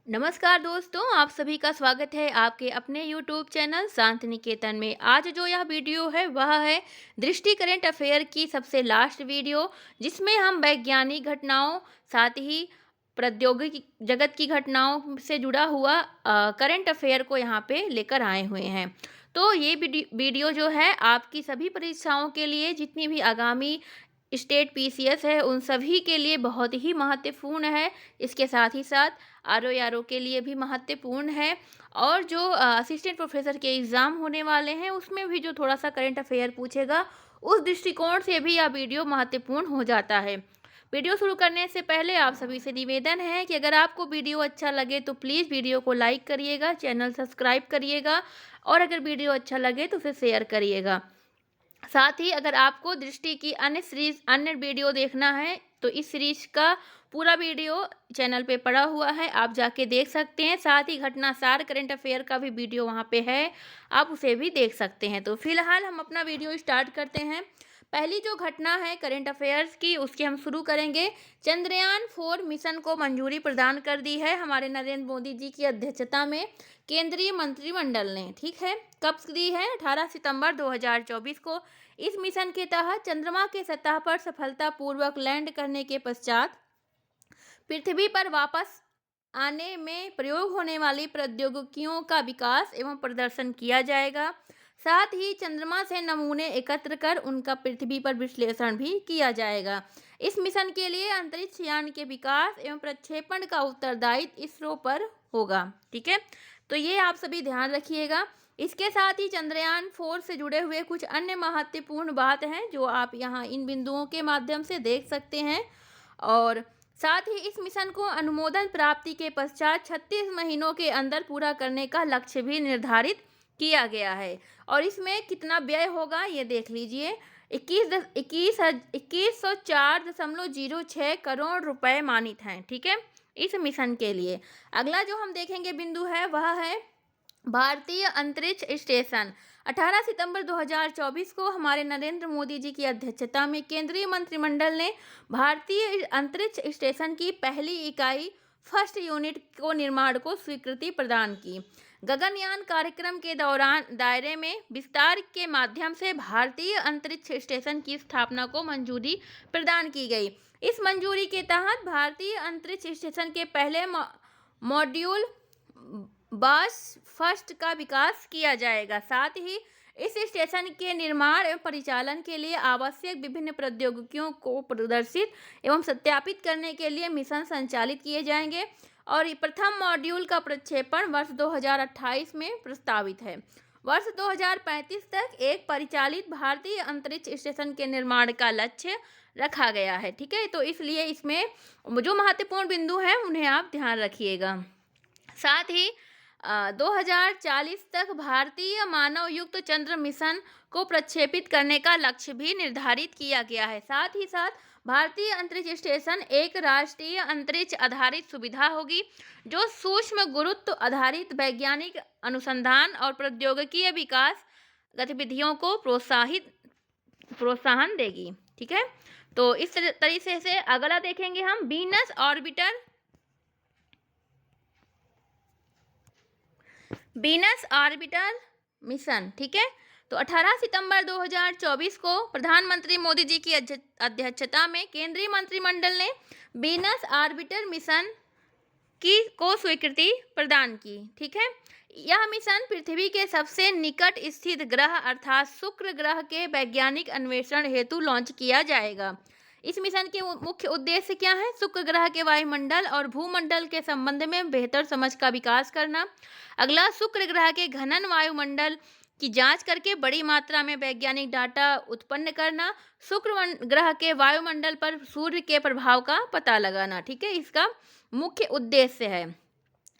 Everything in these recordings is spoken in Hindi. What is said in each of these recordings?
नमस्कार दोस्तों, आप सभी का स्वागत है आपके अपने YouTube चैनल शांति निकेतन में। आज जो यह वीडियो है वह है दृष्टि करंट अफेयर की सबसे लास्ट वीडियो, जिसमें हम वैज्ञानिक घटनाओं साथ ही प्रौद्योगिकी जगत की घटनाओं से जुड़ा हुआ करंट अफेयर को यहाँ पे लेकर आए हुए हैं। तो ये वीडियो जो है आपकी सभी परीक्षाओं के लिए, जितनी भी आगामी स्टेट पीसीएस है उन सभी के लिए बहुत ही महत्वपूर्ण है। इसके साथ ही साथ आरओ के लिए भी महत्वपूर्ण है, और जो असिस्टेंट प्रोफेसर के एग्ज़ाम होने वाले हैं उसमें भी जो थोड़ा सा करंट अफेयर पूछेगा, उस दृष्टिकोण से भी यह वीडियो महत्वपूर्ण हो जाता है। वीडियो शुरू करने से पहले आप सभी से निवेदन है कि अगर आपको वीडियो अच्छा लगे तो प्लीज़ वीडियो को लाइक करिएगा, चैनल सब्सक्राइब करिएगा, और अगर वीडियो अच्छा लगे तो उसे शेयर करिएगा। साथ ही अगर आपको दृष्टि की अन्य वीडियो देखना है तो इस सीरीज का पूरा वीडियो चैनल पे पड़ा हुआ है, आप जाके देख सकते हैं। साथ ही घटनासार करंट अफेयर का भी वीडियो वहाँ पे है, आप उसे भी देख सकते हैं। तो फिलहाल हम अपना वीडियो स्टार्ट करते हैं। पहली जो घटना है करंट अफेयर्स की, उसकी हम शुरू करेंगे। चंद्रयान 4 मिशन को मंजूरी प्रदान कर दी है हमारे नरेंद्र मोदी जी की अध्यक्षता में केंद्रीय मंत्रिमंडल ने। ठीक है, कब दी है? 18 सितंबर 2024 को। इस मिशन के तहत चंद्रमा के सतह पर सफलतापूर्वक लैंड करने के पश्चात पृथ्वी पर वापस आने में प्रयोग होने वाली प्रौद्योगिकियों का विकास एवं प्रदर्शन किया जाएगा। साथ ही चंद्रमा से नमूने एकत्र कर उनका पृथ्वी पर विश्लेषण भी किया जाएगा। इस मिशन के लिए अंतरिक्ष यान के विकास एवं प्रक्षेपण का उत्तरदायित्व इसरो पर होगा। ठीक है, तो ये आप सभी ध्यान रखिएगा। इसके साथ ही चंद्रयान 4 से जुड़े हुए कुछ अन्य महत्वपूर्ण बात हैं जो आप यहाँ इन बिंदुओं के माध्यम से देख सकते हैं। और साथ ही इस मिशन को अनुमोदन प्राप्ति के पश्चात 36 महीनों के अंदर पूरा करने का लक्ष्य भी निर्धारित किया गया है। और इसमें कितना व्यय होगा ये देख लीजिए, 2104.06 करोड़ रुपए मानित हैं। ठीक है, इस मिशन के लिए। अगला जो हम देखेंगे बिंदु है वह है भारतीय अंतरिक्ष स्टेशन। 18 सितंबर 2024 को हमारे नरेंद्र मोदी जी की अध्यक्षता में केंद्रीय मंत्रिमंडल ने भारतीय अंतरिक्ष स्टेशन की पहली इकाई फर्स्ट यूनिट को निर्माण को स्वीकृति प्रदान की। गगनयान कार्यक्रम के दौरान दायरे में विस्तार के माध्यम से भारतीय अंतरिक्ष स्टेशन की स्थापना को मंजूरी प्रदान की गई। इस मंजूरी के तहत भारतीय अंतरिक्ष स्टेशन के पहले मॉड्यूल बस फर्स्ट का विकास किया जाएगा। साथ ही इस स्टेशन के निर्माण एवं परिचालन के लिए आवश्यक विभिन्न प्रौद्योगिकियों को प्रदर्शित एवं सत्यापित करने के लिए मिशन संचालित किए जाएंगे, और प्रथम मॉड्यूल का प्रक्षेपण वर्ष 2028 में प्रस्तावित है। वर्ष 2035 तक एक परिचालित भारतीय अंतरिक्ष स्टेशन के निर्माण का लक्ष्य रखा गया है। ठीक है, तो इसलिए इसमें जो महत्वपूर्ण बिंदु हैं उन्हें आप ध्यान रखिएगा। साथ ही 2040 तक भारतीय मानव युक्त चंद्र मिशन को प्रक्षेपित करने का लक्ष्य भी निर्धारित किया गया है। साथ ही साथ भारतीय अंतरिक्ष स्टेशन एक राष्ट्रीय अंतरिक्ष आधारित सुविधा होगी जो सूक्ष्म गुरुत्व आधारित वैज्ञानिक अनुसंधान और प्रौद्योगिकीय विकास गतिविधियों को प्रोत्साहन देगी। ठीक है, तो इस तरीके से अगला देखेंगे हम वीनस ऑर्बिटर मिशन। ठीक है, तो 18 सितंबर 2024 को प्रधानमंत्री मोदी जी की अध्यक्षता में केंद्रीय मंत्रिमंडल ने वीनस ऑर्बिटर मिशन को स्वीकृति प्रदान की। ठीक है, यह मिशन पृथ्वी के सबसे निकट स्थित ग्रह अर्थात शुक्र ग्रह के वैज्ञानिक अन्वेषण हेतु लॉन्च किया जाएगा। इस मिशन के मुख्य उद्देश्य क्या है? शुक्र ग्रह के वायुमंडल और भूमंडल के संबंध में बेहतर समझ का विकास करना। अगला, शुक्र ग्रह के घनन वायुमंडल की जांच करके बड़ी मात्रा में वैज्ञानिक डाटा उत्पन्न करना। शुक्र ग्रह के वायुमंडल पर सूर्य के प्रभाव का पता लगाना। ठीक है, इसका मुख्य उद्देश्य है।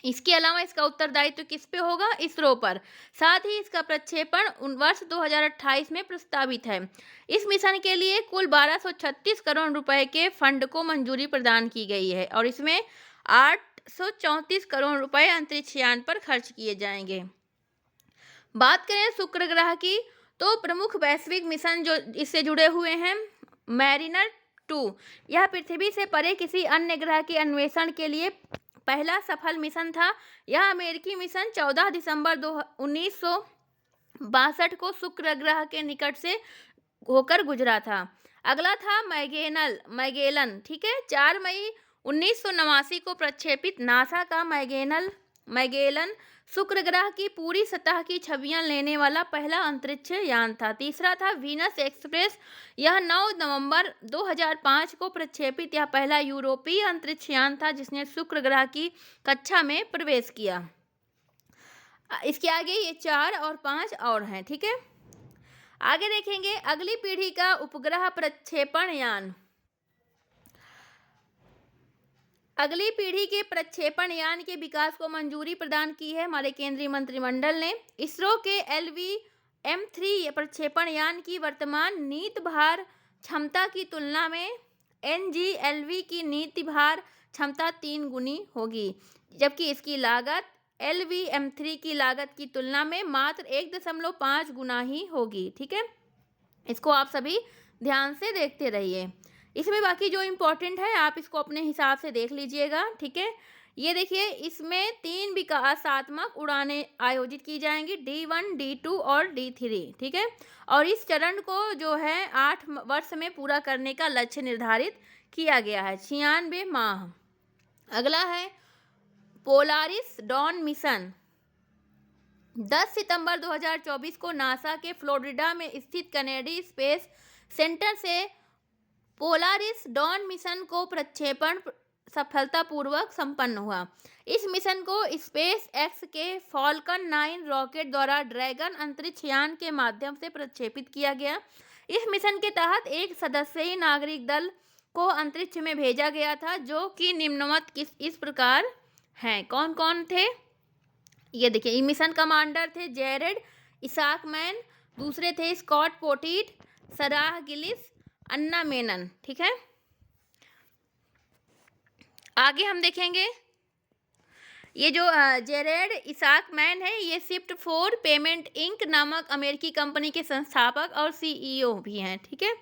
इसके अलावा इसका उत्तरदायित्व किस पे होगा? इसरो पर। साथ ही इसका प्रक्षेपण वर्ष 2028 में प्रस्तावित है। इस मिशन के लिए कुल 1236 करोड़ रुपए के फंड को मंजूरी प्रदान की गई है, और इसमें 834 करोड़ रुपए अंतरिक्ष यान पर खर्च किए जाएंगे। बात करें शुक्र ग्रह की, तो प्रमुख वैश्विक मिशन जो इससे जुड़े हुए हैं, मैरिनर 2, यह पृथ्वी से परे किसी अन्य ग्रह के अन्वेषण के लिए पहला सफल मिशन था। यह अमेरिकी मिशन 14 दिसंबर 1962 को शुक्र ग्रह के निकट से होकर गुजरा था। अगला था मैगेलन, ठीक है। 4 मई 1989 को प्रक्षेपित नासा का मैगेलन शुक्र ग्रह की पूरी सतह की छवियां लेने वाला पहला अंतरिक्ष यान था। तीसरा था वीनस एक्सप्रेस। यह 9 नवंबर 2005 को प्रक्षेपित यह पहला यूरोपीय अंतरिक्ष यान था जिसने शुक्र ग्रह की कक्षा में प्रवेश किया। इसके आगे ये 4 और 5 और हैं, ठीक है। आगे देखेंगे अगली पीढ़ी का उपग्रह प्रक्षेपण यान। अगली पीढ़ी के प्रक्षेपण यान के विकास को मंजूरी प्रदान की है हमारे केंद्रीय मंत्रिमंडल ने। इसरो के LV-M3 प्रक्षेपण यान की वर्तमान नीति भार क्षमता की तुलना में NG-LV की नीति भार क्षमता 3 गुनी होगी, जबकि इसकी लागत LV-M3 की लागत की तुलना में मात्र 1.5 गुना ही होगी, ठीक है। इसको आप सभी ध्यान से देखते रहिए। इसमें बाकी जो इम्पोर्टेंट है आप इसको अपने हिसाब से देख लीजिएगा, ठीक है। ये देखिए, इसमें 3 विकासात्मक उड़ानें आयोजित की जाएंगी, D1, D2 और D3, ठीक है। और इस चरण को जो है 8 वर्ष में पूरा करने का लक्ष्य निर्धारित किया गया है, 96 माह। अगला है पोलारिस डॉन मिशन। 10 सितंबर 2024 को नासा के फ्लोरिडा में स्थित कैनेडी स्पेस सेंटर से पोलारिस डॉन मिशन को प्रक्षेपण सफलतापूर्वक संपन्न हुआ। इस मिशन को स्पेस एक्स के फॉल्कन 9 रॉकेट द्वारा ड्रैगन अंतरिक्ष यान के माध्यम से प्रक्षेपित किया गया। इस मिशन के तहत एक सदस्यीय नागरिक दल को अंतरिक्ष में भेजा गया था, जो कि निम्नवत इस प्रकार हैं। कौन कौन थे ये देखिए। मिशन कमांडर थे जेरेड इसाकमैन, दूसरे थे स्कॉट पोटीट, सराह गिलिस, अन्ना मेनन, ठीक है। आगे हम देखेंगे ये जो जेरेड इसाकमैन है, ये शिफ्ट 4 पेमेंट इंक नामक अमेरिकी कंपनी के संस्थापक और CEO भी हैं, ठीक है।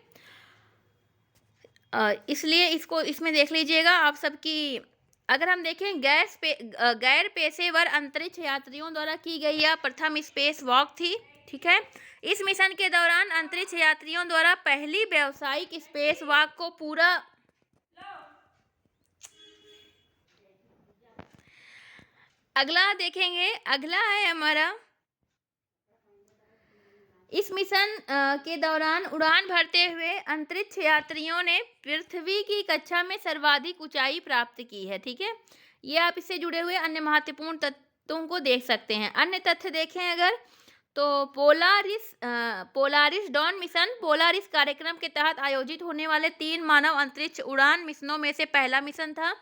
इसलिए इसको इसमें देख लीजिएगा आप सबकी। अगर हम देखें गैर पेशेवर अंतरिक्ष यात्रियों द्वारा की गई यह प्रथम स्पेस वॉक थी, ठीक है। इस मिशन के दौरान अंतरिक्ष यात्रियों द्वारा पहली व्यावसायिक स्पेस वॉक को पूरा अगला देखेंगे। अगला है हमारा, इस मिशन के दौरान उड़ान भरते हुए अंतरिक्ष यात्रियों ने पृथ्वी की कक्षा में सर्वाधिक ऊंचाई प्राप्त की है, ठीक है। ये आप इससे जुड़े हुए अन्य महत्वपूर्ण तथ्यों को देख सकते हैं। अन्य तथ्य देखें अगर तो पोलारिस डॉन मिशन पोलारिस कार्यक्रम के तहत आयोजित होने वाले 3 मानव अंतरिक्ष उड़ान मिशनों में से पहला मिशन था।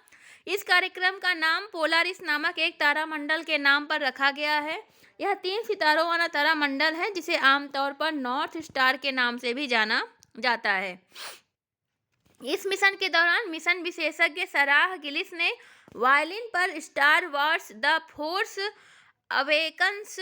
इस कार्यक्रम का नाम पोलारिस नामक एक तारामंडल के नाम पर रखा गया है। यह 3 सितारों वाला तारामंडल है जिसे आमतौर पर नॉर्थ स्टार के नाम से भी जाना जाता है। इस मिशन के दौरान मिशन विशेषज्ञ सराह गिलिस ने वायलिन पर star Wars the force awakens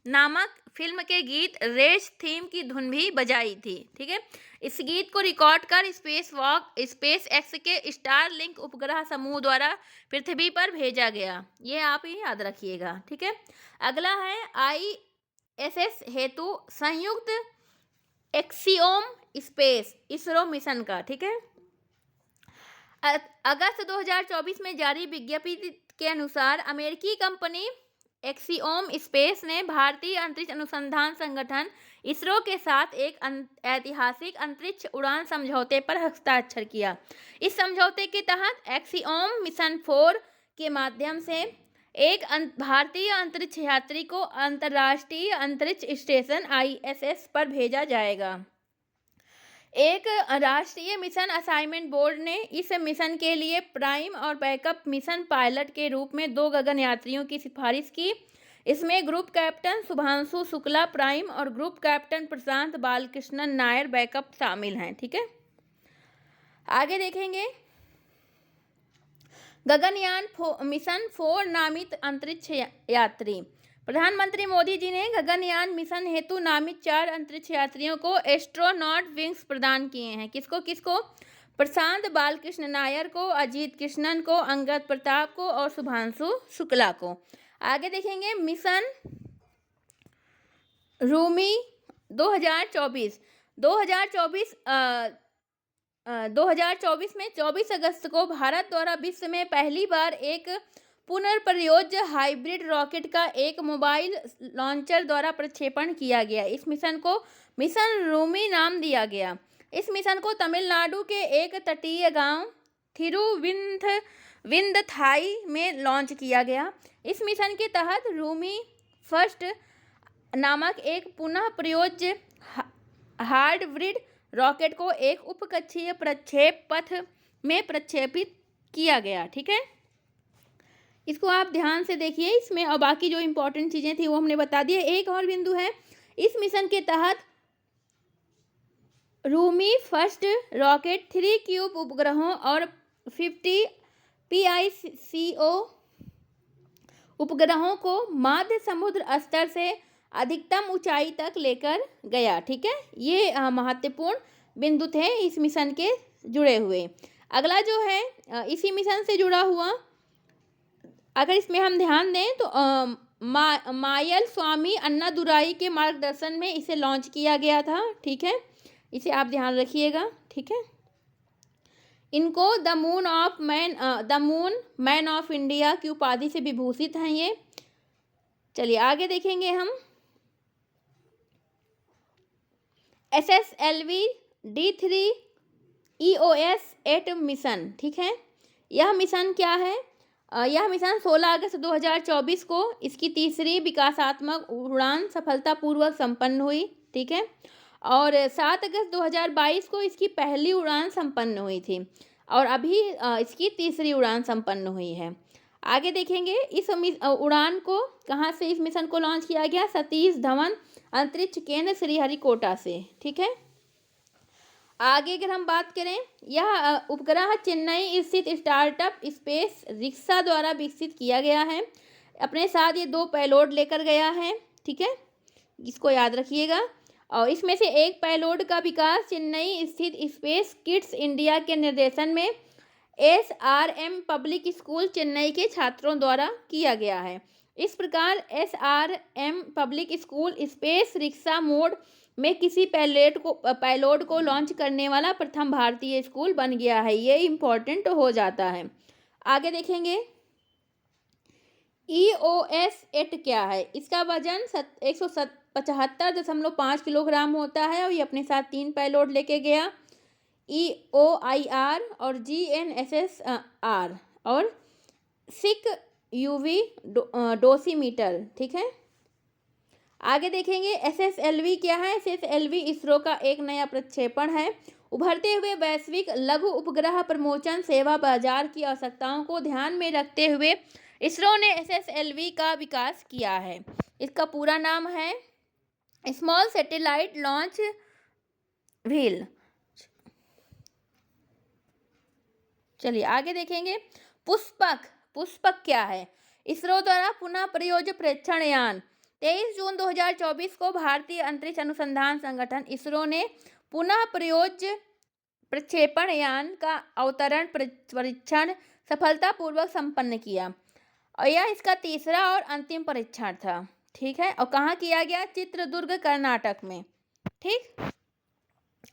नामक फिल्म के गीत रेस थीम की धुन भी बजाई थी, ठीक है। इस गीत को रिकॉर्ड कर स्पेस एक्स के स्टार लिंक उपग्रह समूह द्वारा पृथ्वी पर भेजा गया। ये आप ही याद रखिएगा, ठीक है। अगला है ISS हेतु संयुक्त एक्सियोम स्पेस इसरो मिशन का, ठीक है। अगस्त 2024 में जारी विज्ञप्ति के अनुसार अमेरिकी कंपनी एक्सियोम स्पेस ने भारतीय अंतरिक्ष अनुसंधान संगठन इसरो के साथ एक ऐतिहासिक अंतरिक्ष उड़ान समझौते पर हस्ताक्षर किया। इस समझौते के तहत एक्सियोम मिशन 4 के माध्यम से एक भारतीय अंतरिक्ष यात्री को अंतर्राष्ट्रीय अंतरिक्ष स्टेशन ISS पर भेजा जाएगा। एक राष्ट्रीय मिशन असाइनमेंट बोर्ड ने इस मिशन के लिए प्राइम और बैकअप मिशन पायलट के रूप में 2 गगन यात्रियों की सिफारिश की। इसमें group captain Shubhanshu Shukla prime और ग्रुप कैप्टन प्रशांत बालकृष्णन नायर बैकअप शामिल हैं, ठीक है। आगे देखेंगे गगनयान मिशन 4 नामित अंतरिक्ष यात्री। प्रधानमंत्री मोदी जी ने गगनयान मिशन हेतु नामित 4 अंतरिक्ष यात्रियों को एस्ट्रोनॉट विंग्स प्रदान किए हैं। किसको किसको? प्रशांत बालकृष्ण नायर को, अजीत कृष्णन को, अंगद प्रताप को और शुभांशु शुक्ला को। आगे देखेंगे मिशन रूमी 2024 2024 2024 में 24 अगस्त को भारत द्वारा विश्व में पहली बार एक पुनर्प्रयोज्य हाइब्रिड रॉकेट का एक मोबाइल लॉन्चर द्वारा प्रक्षेपण किया गया। इस मिशन को मिशन रूमी नाम दिया गया। इस मिशन को तमिलनाडु के एक तटीय गांव थिरुविंदथाई में लॉन्च किया गया। इस मिशन के तहत रूमी फर्स्ट नामक एक पुनः प्रयोज्य हाइब्रिड रॉकेट को एक उपकक्षीय प्रक्षेप पथ में प्रक्षेपित किया गया। ठीक है, इसको आप ध्यान से देखिए इसमें, और बाकी जो इम्पोर्टेंट चीज़ें थी वो हमने बता दी है। एक और बिंदु है, इस मिशन के तहत रूमी फर्स्ट रॉकेट 3 क्यूब उपग्रहों और 50 PICO उपग्रहों को माध्य समुद्र स्तर से अधिकतम ऊंचाई तक लेकर गया। ठीक है, ये महत्वपूर्ण बिंदु थे इस मिशन के जुड़े हुए। अगला जो है इसी मिशन से जुड़ा हुआ, अगर इसमें हम ध्यान दें तो मायल स्वामी अन्नादुराई के मार्गदर्शन में इसे लॉन्च किया गया था। ठीक है, इसे आप ध्यान रखिएगा। ठीक है, इनको the moon man of India की उपाधि से विभूषित हैं ये। चलिए आगे देखेंगे हम SSLV D3 EOS 8 मिशन। ठीक है, यह मिशन क्या है? यह मिशन 16 अगस्त 2024 को इसकी तीसरी विकासात्मक उड़ान सफलतापूर्वक संपन्न हुई। ठीक है, और 7 अगस्त 2022 को इसकी पहली उड़ान संपन्न हुई थी और अभी इसकी तीसरी उड़ान संपन्न हुई है। आगे देखेंगे इस उड़ान को कहाँ से इस मिशन को लॉन्च किया गया? सतीश धवन अंतरिक्ष केंद्र श्रीहरिकोटा से। ठीक है, आगे अगर हम बात करें, यह उपग्रह चेन्नई स्थित स्टार्टअप स्पेस रिक्शा द्वारा विकसित किया गया है। अपने साथ ये 2 पेलोड लेकर गया है। ठीक है, इसको याद रखिएगा। और इसमें से एक पेलोड का विकास चेन्नई स्थित स्पेस किड्स इंडिया के निर्देशन में SRM पब्लिक स्कूल चेन्नई के छात्रों द्वारा किया गया है। इस प्रकार SRM public school space rickshaw mode में किसी पेलोड को लॉन्च करने वाला प्रथम भारतीय स्कूल बन गया है। ये इम्पोर्टेंट हो जाता है। आगे देखेंगे EOS 8 क्या है? इसका वजन 175.5 किलोग्राम होता है और ये अपने साथ 3 पेलोड लेके गया, EOIR और GNSSR और सिक UV डोसीमीटर। ठीक है, आगे देखेंगे SSLV क्या है? SSLV इसरो का एक नया प्रक्षेपण है। उभरते हुए वैश्विक लघु उपग्रह प्रमोशन सेवा बाजार की आवश्यकताओं को ध्यान में रखते हुए इसरो ने SSLV का विकास किया है। इसका पूरा नाम है स्मॉल सैटेलाइट लॉन्च व्हील। चलिए आगे देखेंगे पुष्पक क्या है? इसरो द्वारा पुनः प्रयोज्य प्रेक्षण यान। 23 जून 2024 को भारतीय अंतरिक्ष अनुसंधान संगठन इसरो ने पुनः प्रयोज्य प्रक्षेपण यान का अवतरण परीक्षण सफलतापूर्वक संपन्न किया और यह इसका तीसरा और अंतिम परीक्षण था। ठीक है, और कहाँ किया गया? चित्रदुर्ग कर्नाटक में। ठीक,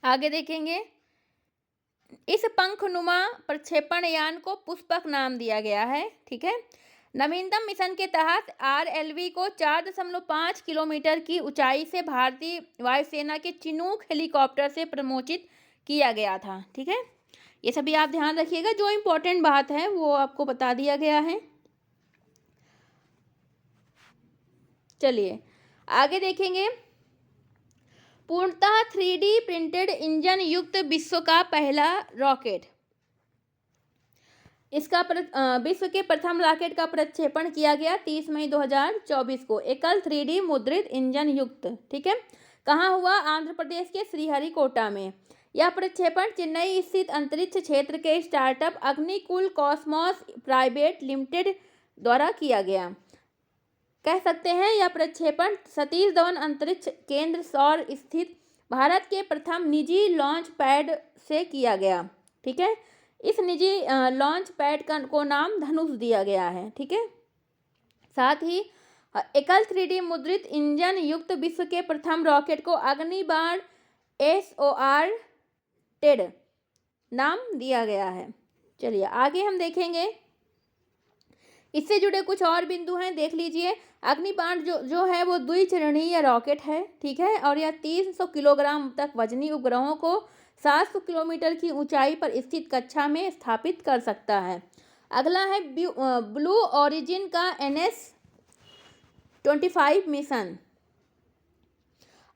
आगे देखेंगे इस पंखनुमा प्रक्षेपण यान को पुष्पक नाम दिया गया है। ठीक है, नवीनतम मिशन के तहत RLV को 4.5 किलोमीटर की ऊंचाई से भारतीय वायुसेना के चिनूक हेलीकॉप्टर से प्रमोचित किया गया था। ठीक है, ये सभी आप ध्यान रखिएगा, जो इम्पोर्टेंट बात है वो आपको बता दिया गया है। चलिए आगे देखेंगे पूर्णतः 3D प्रिंटेड इंजन युक्त विश्व का पहला रॉकेट। इसका विश्व के प्रथम रॉकेट का प्रक्षेपण किया गया 30 मई 2024 को एकल 3D मुद्रित इंजन युक्त। ठीक है, कहाँ हुआ? आंध्र प्रदेश के श्रीहरिकोटा में। यह प्रक्षेपण चेन्नई स्थित अंतरिक्ष क्षेत्र के startup Agnikul Cosmos private limited द्वारा किया गया। कह सकते हैं यह प्रक्षेपण सतीश धवन अंतरिक्ष केंद्र सौर स्थित भारत के प्रथम निजी लॉन्च पैड से किया गया। ठीक है। इस निजी लॉन्च पैड को नाम धनुष दिया गया है, ठीक है। साथ ही एकल 3D मुद्रित इंजन युक्त विश्व के प्रथम रॉकेट को अग्निबाण SOR टेड नाम दिया गया है। चलिए आगे हम देखेंगे, इससे जुड़े कुछ और बिंदु हैं, देख लीजिए। अग्निबाण जो है वो द्विचरणीय रॉकेट है, ठीक है, और यह 300 किलोग्राम तक वजनी उपग्रहों को 700 किलोमीटर की ऊंचाई पर स्थित कक्षा में स्थापित कर सकता है। अगला है ब्लू ओरिजिन का NS-25 मिशन।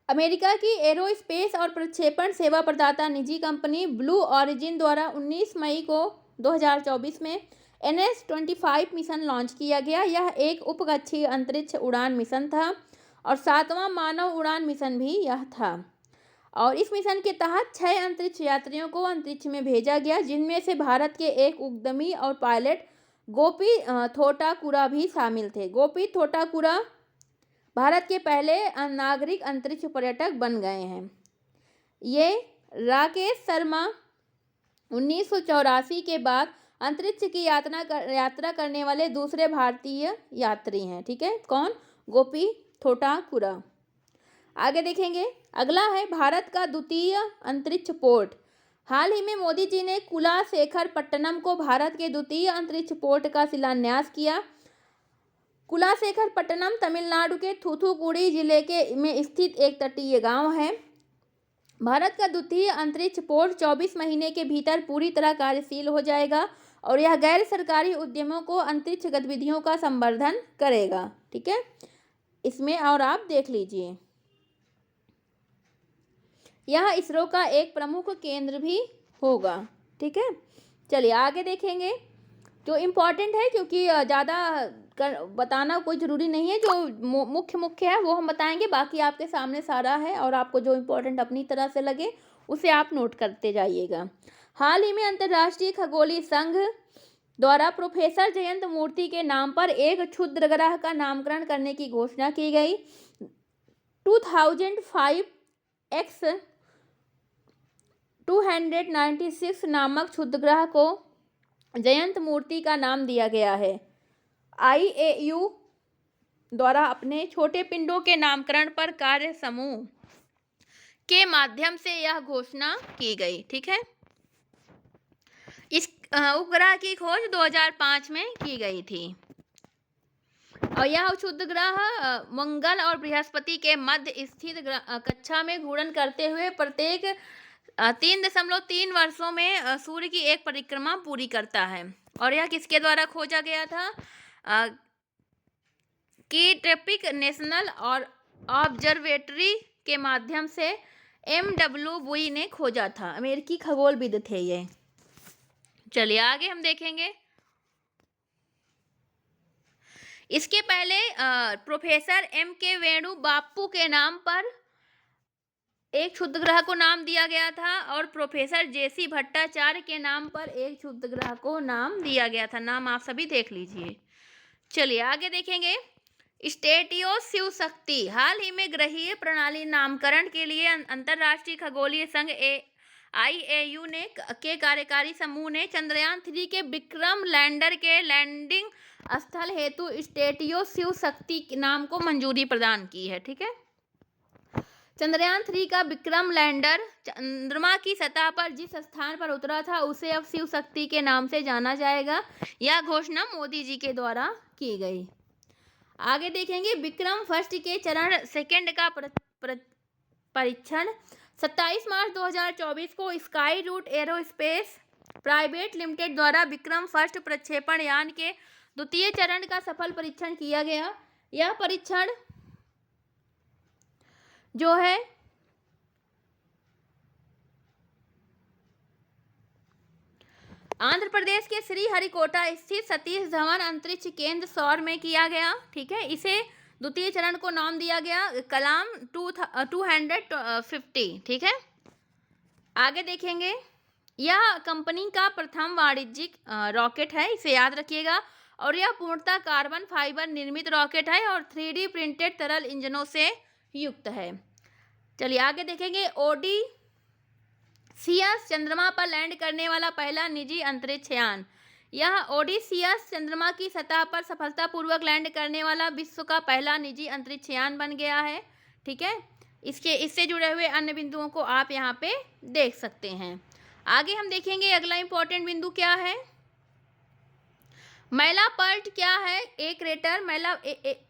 अमेरिका की एरोस्पेस और प्रक्षेपण सेवा प्रदाता निजी कंपनी ब्लू ओरिजिन द्वारा 19 मई को 2024 में NS-25 मिशन लॉन्च किया गया। यह एक उपकक्षीय अंतरिक्ष उड़ान मिशन था और 7वां मानव उड़ान मिशन भी यह था। और इस मिशन के तहत 6 अंतरिक्ष यात्रियों को अंतरिक्ष में भेजा गया, जिनमें से भारत के एक उद्यमी और पायलट गोपी थोटाकुरा भी शामिल थे। गोपी थोटाकुरा भारत के पहले नागरिक अंतरिक्ष पर्यटक बन गए हैं। ये राकेश शर्मा 1984 के बाद अंतरिक्ष की यात्रा करने वाले दूसरे भारतीय यात्री हैं, ठीक है। कौन? गोपी थोटाकुरा। आगे देखेंगे, अगला है भारत का द्वितीय अंतरिक्ष पोर्ट। हाल ही में मोदी जी ने कुलाशेखरपट्टनम को भारत के द्वितीय अंतरिक्ष पोर्ट का शिलान्यास किया। कुलाशेखरपट्टनम तमिलनाडु के थूथुकुडी जिले में स्थित एक तटीय गांव है। भारत का द्वितीय अंतरिक्ष पोर्ट 24 महीने के भीतर पूरी तरह कार्यशील हो जाएगा और यह गैर सरकारी उद्यमों को अंतरिक्ष गतिविधियों का संवर्धन करेगा, ठीक है। इसमें और आप देख लीजिए, यह इसरो का एक प्रमुख केंद्र भी होगा, ठीक है। चलिए आगे देखेंगे, जो इम्पोर्टेंट है, क्योंकि ज़्यादा बताना कोई ज़रूरी नहीं है, जो मुख्य है वो हम बताएंगे, बाकी आपके सामने सारा है और आपको जो इम्पोर्टेंट अपनी तरह से लगे उसे आप नोट करते जाइएगा। हाल ही में अंतर्राष्ट्रीय खगोलीय संघ द्वारा प्रोफेसर जयंत मूर्ति के नाम पर एक क्षुद्र ग्रह का नामकरण करने की घोषणा की गई। 2005 X296 नामक क्षुद्र ग्रह को जयंत मूर्ति का नाम दिया गया है। IAU द्वारा अपने छोटे पिंडों के नामकरण पर कार्य समूह के माध्यम से यह घोषणा की गई, ठीक है। इस उपग्रह की खोज 2005 में की गई थी और यह क्षुद्र ग्रह मंगल और बृहस्पति के मध्य स्थित कक्षा में घूर्णन करते हुए प्रत्येक 3.3 वर्षों में सूर्य की एक परिक्रमा पूरी करता है। और यह किसके द्वारा खोजा गया था? कीटपिक नेशनल और ऑब्जर्वेटरी के माध्यम से MW बुई ने खोजा था। अमेरिकी खगोलविद थे ये। चलिए आगे हम देखेंगे, इसके पहले प्रोफेसर MK वेणु बापू के नाम पर एक क्षुद्र ग्रह को नाम दिया गया था और प्रोफेसर JC भट्टाचार्य के नाम पर एक क्षुद्र ग्रह को नाम दिया गया था। नाम आप सभी देख लीजिए। चलिए आगे देखेंगे, स्टेटियो शिव शक्ति। हाल ही में ग्रहीय प्रणाली नामकरण के लिए अंतर्राष्ट्रीय खगोलीय संघ IAU के कार्यकारी समूह ने चंद्रयान 3 के विक्रम लैंडर के लैंडिंग स्थल हेतु स्टेटियो शिव शक्ति नाम को मंजूरी प्रदान की है, ठीक है। चंद्रयान 3 का विक्रम लैंडर चंद्रमा की सतह पर जिस स्थान पर उतरा था उसे अब शिव शक्ति के नाम से जाना जाएगा। यह घोषणा मोदी जी के द्वारा की गई। आगे देखेंगे, विक्रम फर्स्ट के चरण सेकंड का परीक्षण 27 मार्च 2024 को Skyroot Aerospace private limited द्वारा विक्रम फर्स्ट प्रक्षेपण यान के द्वितीय चरण का सफल परीक्षण किया गया। यह परीक्षण जो है आंध्र प्रदेश के श्रीहरिकोटा स्थित सतीश धवन अंतरिक्ष केंद्र सौर में किया गया, ठीक है। इसे द्वितीय चरण को नाम दिया गया कलाम 250, ठीक है। आगे देखेंगे, यह कंपनी का प्रथम वाणिज्यिक रॉकेट है, इसे याद रखिएगा। और यह पूर्णतः कार्बन फाइबर निर्मित रॉकेट है और 3D प्रिंटेड तरल इंजनों से युक्त है। चलिए आगे देखेंगे, ओडिसियस चंद्रमा पर लैंड करने वाला पहला निजी अंतरिक्ष यान। यह ओडिसियस चंद्रमा की सतह पर सफलतापूर्वक लैंड करने वाला विश्व का पहला निजी अंतरिक्ष यान बन गया है। ठीक है, इससे जुड़े हुए अन्य बिंदुओं को आप यहाँ पे देख सकते हैं। आगे हम देखेंगे अगला इंपॉर्टेंट बिंदु क्या है। मैलापर्ट क्या है? एक क्रेटर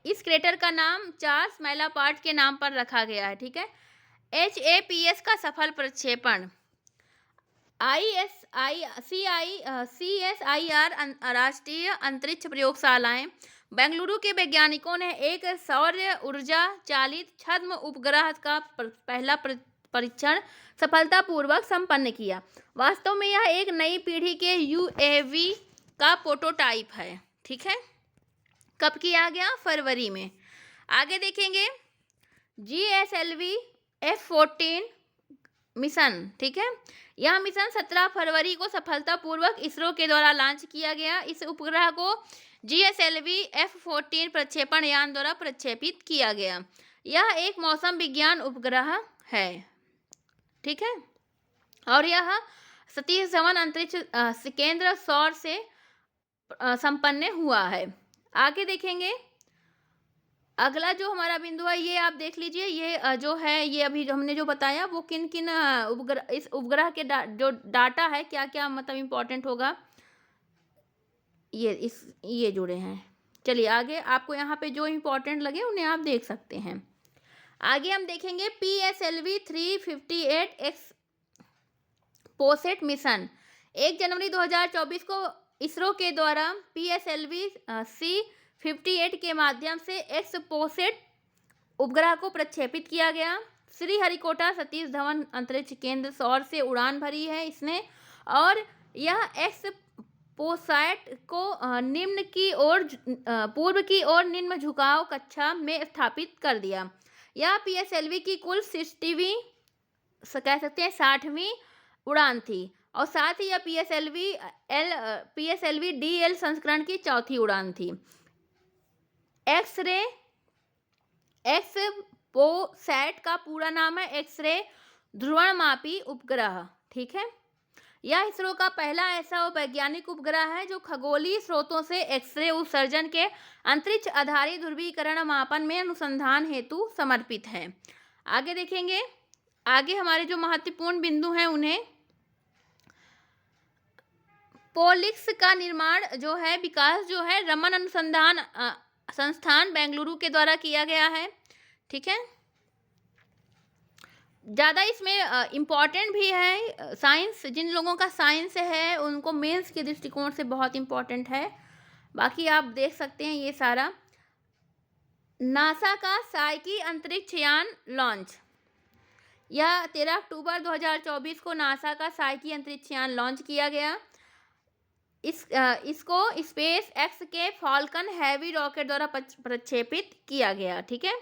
इस क्रेटर का नाम चार्ल्स मैलापर्ट के नाम पर रखा गया है। ठीक है, HAPS का सफल प्रक्षेपण। CSIR राष्ट्रीय अंतरिक्ष प्रयोगशालाएं बेंगलुरु के वैज्ञानिकों ने एक सौर ऊर्जा चालित छद्म उपग्रह का पहला परीक्षण सफलतापूर्वक संपन्न किया। वास्तव में यह एक नई पीढ़ी के UAV का प्रोटोटाइप है। ठीक है, कब किया गया? फरवरी में। आगे देखेंगे GSLV F-14 मिशन। ठीक है, यह मिशन 17 फरवरी को सफलतापूर्वक इसरो के द्वारा लॉन्च किया गया। इस उपग्रह को GSLV F-14 प्रक्षेपण यान द्वारा प्रक्षेपित किया गया। यह एक मौसम विज्ञान उपग्रह है। ठीक है, और यह सतीश धवन अंतरिक्ष केंद्र सौर से संपन्न हुआ है। आगे देखेंगे अगला जो हमारा बिंदु है, ये आप देख लीजिए। ये जो है, ये अभी हमने जो बताया वो किन किन इस उपग्रह के जो डाटा है, क्या क्या मतलब इम्पोर्टेंट होगा, ये जुड़े हैं। चलिए आगे, आपको यहाँ पे जो इम्पोर्टेंट लगे उन्हें आप देख सकते हैं। आगे हम देखेंगे PSLV 358X पोसेट मिशन। 1 जनवरी 2024 को इसरो के द्वारा PSLV C58 के माध्यम से एक्स पोसेट उपग्रह को प्रक्षेपित किया गया। श्रीहरिकोटा सतीश धवन अंतरिक्ष केंद्र सौर से उड़ान भरी है इसने, और यह एक्स पोसैट को पूर्व की ओर निम्न झुकाव कक्षा में स्थापित कर दिया। यह PSLV की कुल 60वीं कह सकते हैं 60वीं उड़ान थी, और साथ ही यह PSLV DL संस्करण की चौथी उड़ान थी। एक्सपोसैट का पूरा नाम है एक्सरे ध्रुवणमापी उपग्रह। ठीक है, यह इसरो का पहला ऐसा वैज्ञानिक उपग्रह है जो खगोलीय स्रोतों से एक्सरे उत्सर्जन के अंतरिक्ष आधारित ध्रुवीकरण मापन में अनुसंधान हेतु समर्पित है। आगे देखेंगे, आगे हमारे जो महत्वपूर्ण बिंदु हैं उन्हें, पोलिक्स का निर्माण जो है, विकास जो है रमन अनुसंधान संस्थान बेंगलुरु के द्वारा किया गया है। ठीक है, ज़्यादा इसमें इम्पॉर्टेंट भी है। साइंस, जिन लोगों का साइंस है उनको मेंस के दृष्टिकोण से बहुत इम्पॉर्टेंट है। बाकी आप देख सकते हैं ये सारा। नासा का साइकी अंतरिक्ष यान लॉन्च। यह 13 अक्टूबर 2024 को नासा का साइकी अंतरिक्ष यान लॉन्च किया गया। इसको स्पेस एक्स के फॉल्कन हैवी रॉकेट द्वारा प्रक्षेपित किया गया। ठीक है,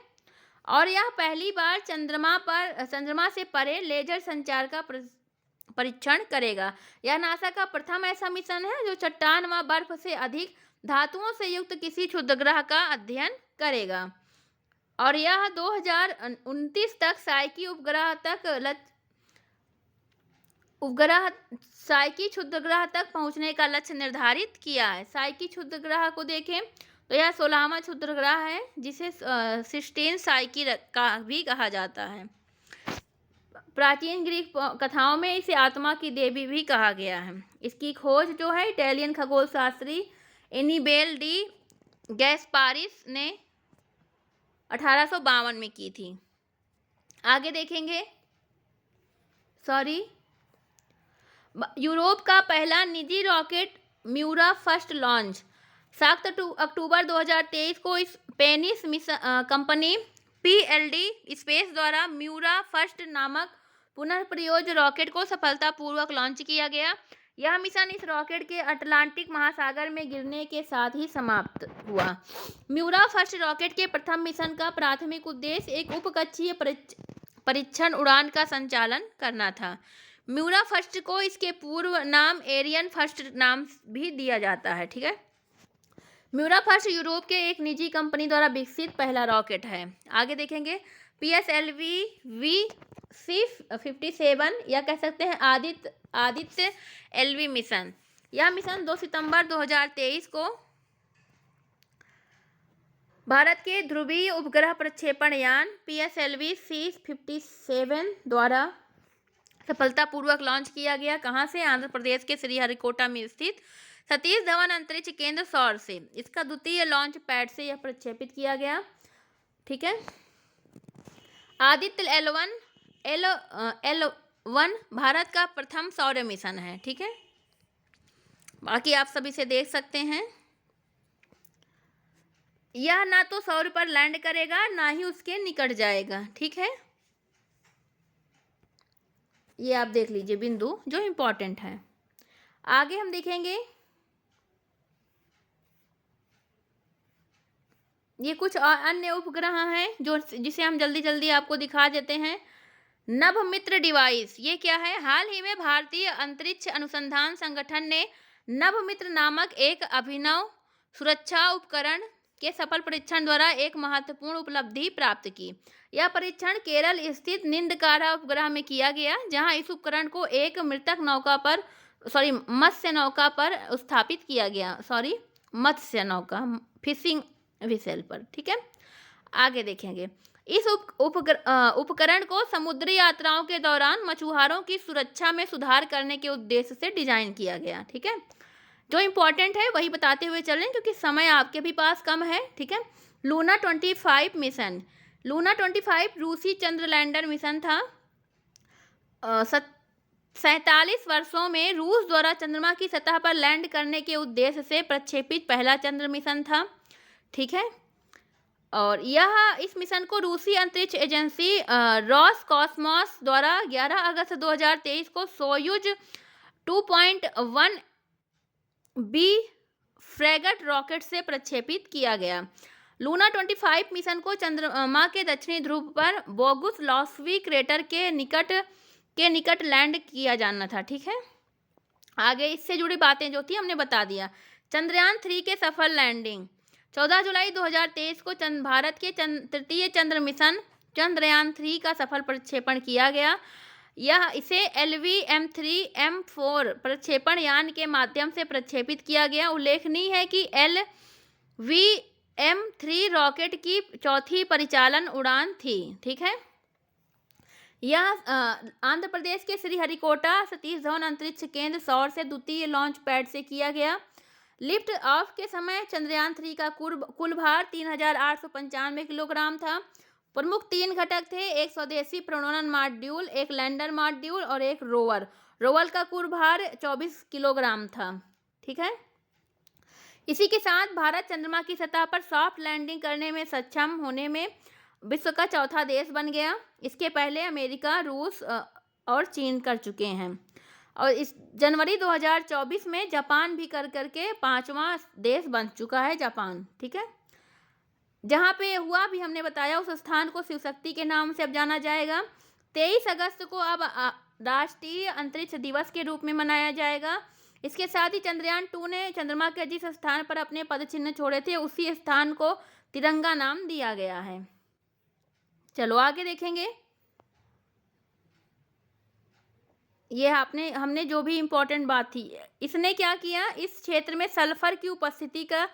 और यह पहली बार चंद्रमा से परे लेजर संचार का परीक्षण करेगा। यह नासा का प्रथम ऐसा मिशन है जो चट्टान व बर्फ से अधिक धातुओं से युक्त किसी क्षुद्रग्रह का अध्ययन करेगा, और यह 2029 तक साइकी साइकी क्षुद्रग्रह तक पहुंचने का लक्ष्य निर्धारित किया है। साइकी क्षुद्रग्रह को देखें तो यह 16वां क्षुद्रग्रह है जिसे सिस्टीन साइकी का भी कहा जाता है। प्राचीन ग्रीक कथाओं में इसे आत्मा की देवी भी कहा गया है। इसकी खोज जो है इटालियन खगोल शास्त्री एनिबेल डी गैस्पारिस ने 1852 में की थी। आगे देखेंगे, यूरोप का पहला निजी रॉकेट म्यूरा फर्स्ट लॉन्च। 7 अक्टूबर 2023 को स्पेनिश कंपनी PLD स्पेस द्वारा म्यूरा फर्स्ट नामक पुनर्प्रयोज रॉकेट को सफलतापूर्वक लॉन्च किया गया। यह मिशन इस रॉकेट के अटलांटिक महासागर में गिरने के साथ ही समाप्त हुआ। म्यूरा फर्स्ट रॉकेट के प्रथम मिशन का प्राथमिक उद्देश्य एक उपकक्षीय परीक्षण उड़ान का संचालन करना था। म्यूरा फर्स्ट को इसके पूर्व नाम एरियन फर्स्ट नाम भी दिया जाता है। ठीक है, म्यूरा फर्स्ट यूरोप के एक निजी कंपनी द्वारा विकसित पहला रॉकेट है। आगे देखेंगे PSLV V-57 या कह सकते हैं आदित्य LV मिशन। यह मिशन 2 सितंबर 2023 को भारत के ध्रुवीय उपग्रह प्रक्षेपण यान PSLV C-57 द्वारा सफलतापूर्वक लॉन्च किया गया। कहाँ से? आंध्र प्रदेश के श्रीहरिकोटा में स्थित सतीश धवन अंतरिक्ष केंद्र सौर से इसका द्वितीय लॉन्च पैड से यह प्रक्षेपित किया गया। ठीक है। आदित्य L1 भारत का प्रथम सौर मिशन है। ठीक है, बाकी आप सभी से देख सकते हैं। यह ना तो सौर पर लैंड करेगा ना ही उसके निकट जाएगा। ठीक है, ये आप देख लीजिए बिंदु जो इम्पोर्टेंट है। आगे हम देखेंगे ये कुछ अन्य उपग्रह हैं जो जिसे हम जल्दी जल्दी आपको दिखा देते हैं। नभमित्र डिवाइस, ये क्या है? हाल ही में भारतीय अंतरिक्ष अनुसंधान संगठन ने नभमित्र नामक एक अभिनव सुरक्षा उपकरण के सफल परीक्षण द्वारा एक महत्वपूर्ण उपलब्धि प्राप्त की। यह परीक्षण केरल स्थित निंदकारा उपग्रह में किया गया, जहां इस उपकरण को एक मत्स्य नौका पर स्थापित किया गया। मत्स्य नौका, फिशिंग विसेल पर। ठीक है, आगे देखेंगे इस उपकरण को समुद्री यात्राओं के दौरान मछुआरों की सुरक्षा में सुधार करने के उद्देश्य से डिजाइन किया गया। ठीक है, जो इम्पोर्टेंट है वही बताते हुए चलें क्योंकि समय आपके भी पास कम है। ठीक है, लूना 25 मिशन। लूना 25 रूसी चंद्र लैंडर मिशन था। 47 वर्षों में रूस द्वारा चंद्रमा की सतह पर लैंड करने के उद्देश्य से प्रक्षेपित पहला चंद्र मिशन था। ठीक है, और यह इस मिशन को रूसी अंतरिक्ष एजेंसी रॉसकॉस्मोस द्वारा 11 अगस्त 2023 को सोयुज 2.1B फ्रैगट रॉकेट से प्रक्षेपित किया गया। लूना 25 मिशन को चंद्रमा के दक्षिणी ध्रुव पर बोगुसलॉव्स्की क्रेटर के निकट लैंड किया जाना था। ठीक है, आगे इससे जुड़ी बातें जो थी हमने बता दिया। चंद्रयान 3 के सफल लैंडिंग। 14 जुलाई 2023 को भारत के तृतीय चंद्र मिशन चंद्रयान 3 का सफल प्रक्षेपण किया गया। इसे LVM-3M4 प्रक्षेपण यान के माध्यम से प्रक्षेपित किया गया। उल्लेखनीय है कि LVM-3 रॉकेट की चौथी परिचालन उड़ान थी। ठीक है, यह आंध्र प्रदेश के श्रीहरिकोटा सतीश धवन अंतरिक्ष केंद्र सौर से द्वितीय लॉन्च पैड से किया गया। लिफ्ट ऑफ के समय चंद्रयान 3 का कुल भार 3895 किलोग्राम था। प्रमुख 3 घटक थे, एक स्वदेशी प्रणोदन मॉड्यूल, एक लैंडर मॉड्यूल और एक रोवर। रोवर का कुल भार 24 किलोग्राम था। ठीक है, इसी के साथ भारत चंद्रमा की सतह पर सॉफ्ट लैंडिंग करने में सक्षम होने में विश्व का चौथा देश बन गया। इसके पहले अमेरिका, रूस और चीन कर चुके हैं, और इस जनवरी 2024 में जापान भी करके 5वां देश बन चुका है जापान। ठीक है, जहाँ पे हुआ भी हमने बताया, उस स्थान को शिव शक्ति के नाम से अब जाना जाएगा। 23 अगस्त को अब राष्ट्रीय अंतरिक्ष दिवस के रूप में मनाया जाएगा। इसके साथ ही चंद्रयान 2 ने चंद्रमा के जिस स्थान पर अपने पदचिन्ह छोड़े थे उसी स्थान को तिरंगा नाम दिया गया है। चलो आगे देखेंगे। ये हमने जो भी इम्पोर्टेंट बात थी, इसने क्या किया, इस क्षेत्र में सल्फर की उपस्थिति का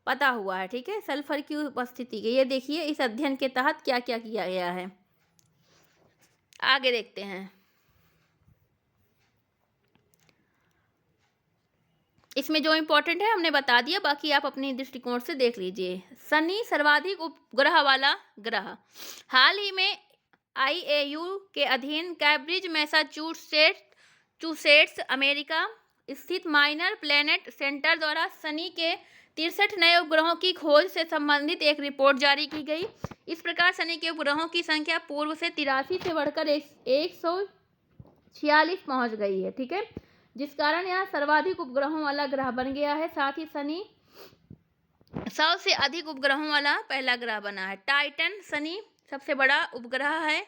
पता हुआ है। ठीक है, सल्फर की उपस्थिति के ये देखिए इस अध्ययन के तहत क्या क्या किया गया है। आगे देखते हैं। इसमें जो इम्पोर्टेंट है हमने बता दिया, बाकी आप अपने दृष्टिकोण से देख लीजिए। शनि सर्वाधिक उपग्रह वाला ग्रह। हाल ही में IAU के अधीन कैम्ब्रिज मैसाचुसेट्स अमेरिका स्थित माइनर प्लैनेट सेंटर द्वारा शनि के 63 नए उपग्रहों की खोज से संबंधित एक रिपोर्ट जारी की गई। इस प्रकार शनि के उपग्रहों की संख्या पूर्व से 83 से बढ़कर 146 पहुंच गई है। ठीक है, जिस कारण यह सर्वाधिक उपग्रहों वाला ग्रह बन गया है। साथ ही शनि 100 से अधिक उपग्रहों वाला पहला ग्रह बना है। टाइटन शनि सबसे बड़ा उपग्रह है।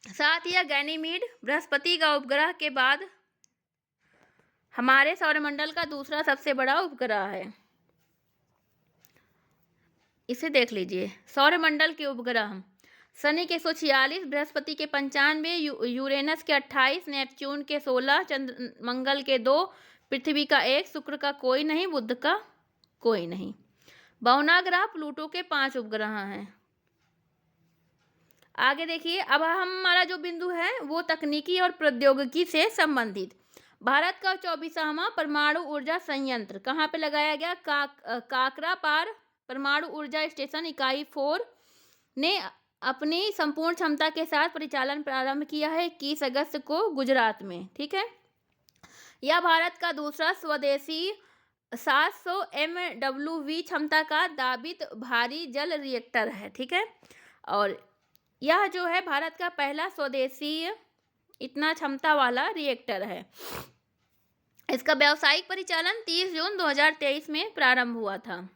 साथ ही गैनीमीड बृहस्पति का उपग्रह के बाद हमारे सौरमंडल का दूसरा सबसे बड़ा उपग्रह है। इसे देख लीजिए। सौरमंडल के उपग्रह, शनि के 146, बृहस्पति के 95, यूरेनस के 28, नेपच्यून के 16, चंद्र मंगल के 2, पृथ्वी का 1, शुक्र का कोई नहीं, बुध का कोई नहीं। बहुना ग्रह प्लूटो के 5 उपग्रह हैं। आगे देखिए, अब हमारा जो बिंदु है वो तकनीकी और प्रौद्योगिकी से संबंधित। भारत का 24वां परमाणु ऊर्जा संयंत्र कहाँ पे लगाया गया? काकरापार परमाणु ऊर्जा स्टेशन इकाई 4 ने अपनी संपूर्ण क्षमता के साथ परिचालन प्रारंभ किया है 21 अगस्त को गुजरात में। ठीक है, यह भारत का दूसरा स्वदेशी 700 MWV क्षमता का दाबित भारी जल रिएक्टर है। ठीक है, और यह जो है भारत का पहला स्वदेशी इतना क्षमता वाला रिएक्टर है। इसका व्यावसायिक परिचालन 30 जून 2023 में प्रारंभ हुआ था।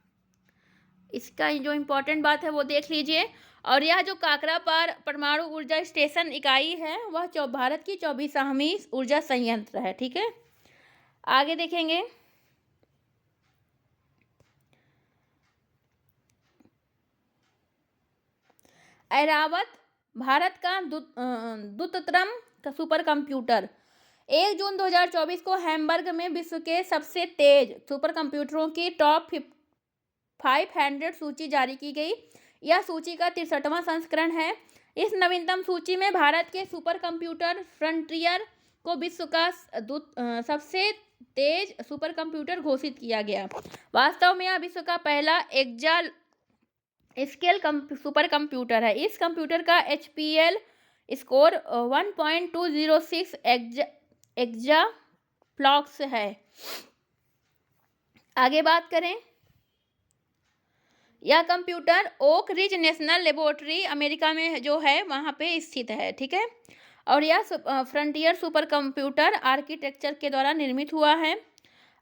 इसका जो इम्पोर्टेंट बात है वो देख लीजिए। और यह जो काकरापार परमाणु ऊर्जा स्टेशन इकाई है वह भारत की 24वीं ऊर्जा संयंत्र है। ठीक है, आगे देखेंगे। ऐरावत भारत का द्रुततम सुपर कंप्यूटर 1 जून 2024 को हैम्बर्ग में विश्व के सबसे तेज सुपर कंप्यूटरों की टॉप 500 सूची जारी की गई। यह सूची का 63वां संस्करण है। इस नवीनतम सूची में भारत के सुपर कंप्यूटर फ्रंटियर को विश्व का सबसे तेज सुपर कंप्यूटर घोषित किया गया। वास्तव में यह विश्व का पहला एक्जा स्केल सुपर कंप्यूटर है। इस कंप्यूटर का HPL स्कोर 1.206 एक्जा फ्लॉक्स है। आगे बात करें, यह computer Oak Ridge national laboratory America में जो है वहाँ पे स्थित है। ठीक है, और यह फ्रंटियर सुपर कंप्यूटर आर्किटेक्चर के द्वारा निर्मित हुआ है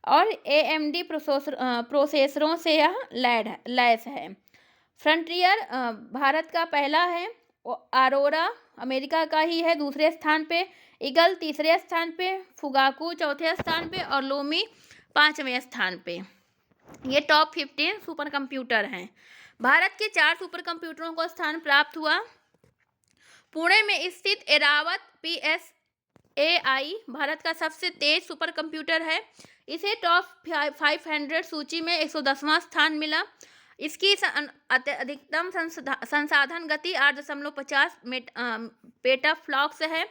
और AMD प्रोसेसरों से यह लैस है। फ्रंटियर भारत का पहला है, अरोरा अमेरिका का ही है दूसरे स्थान पे, ईगल तीसरे स्थान पे, फुगाकू चौथे स्थान पे और लोमी 5वें स्थान पे। ये टॉप 15 सुपर कंप्यूटर हैं। भारत के 4 सुपर कंप्यूटरों को स्थान प्राप्त हुआ। पुणे में स्थित ऐरावत PSAI भारत का सबसे तेज सुपर कंप्यूटर है। इसे टॉप 500 सूची में 110वां स्थान मिला। इसकी अधिकतम संसाधन गति 8.50 पेटाफ्लॉप्स है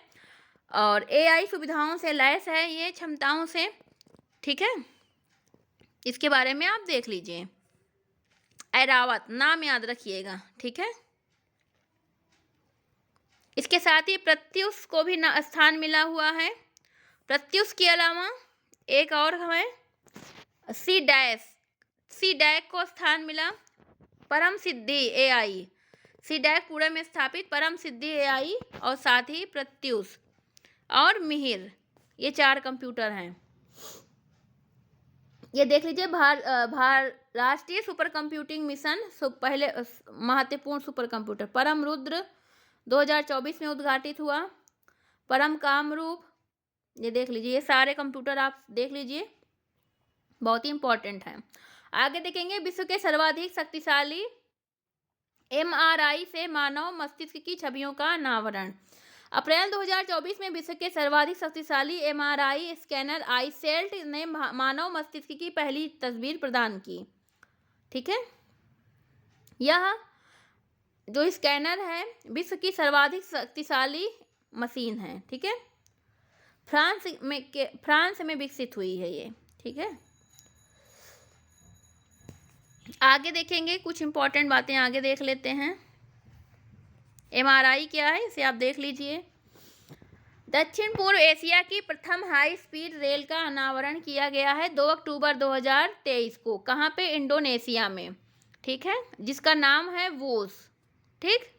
और AI सुविधाओं से लैस है ये क्षमताओं से। ठीक है, इसके बारे में आप देख लीजिए। ऐरावत नाम याद रखिएगा। ठीक है, इसके साथ ही प्रत्युष को भी स्थान मिला हुआ है। प्रत्युष के अलावा एक और है सी डैक को स्थान मिला। परम सिद्धि AI, सी डैक पुणे में स्थापित परम सिद्धि AI और साथ ही प्रत्युष और मिहिर, ये 4 कंप्यूटर हैं। ये देख लीजिए। राष्ट्रीय सुपर कंप्यूटिंग मिशन पहले महत्वपूर्ण सुपर कंप्यूटर परम रुद्र 2024 में उद्घाटित हुआ। परम कामरूप, ये देख लीजिए। ये सारे कंप्यूटर आप देख लीजिए, बहुत ही इंपॉर्टेंट है। आगे देखेंगे, विश्व के सर्वाधिक शक्तिशाली MRI से मानव मस्तिष्क की छवियों का अनावरण। अप्रैल 2024 में विश्व के सर्वाधिक शक्तिशाली MRI स्कैनर आईसेल्ट ने मानव मस्तिष्क की पहली तस्वीर प्रदान की। ठीक है, यह जो स्कैनर है विश्व की सर्वाधिक शक्तिशाली मशीन है। ठीक है, फ्रांस में विकसित हुई है ये। ठीक है, आगे देखेंगे, कुछ इंपॉर्टेंट बातें आगे देख लेते हैं। MRI क्या है इसे आप देख लीजिए। दक्षिण पूर्व एशिया की प्रथम हाई स्पीड रेल का अनावरण किया गया है 2 अक्टूबर 2023 को। कहाँ पे? इंडोनेशिया में। ठीक है, जिसका नाम है वोस। ठीक,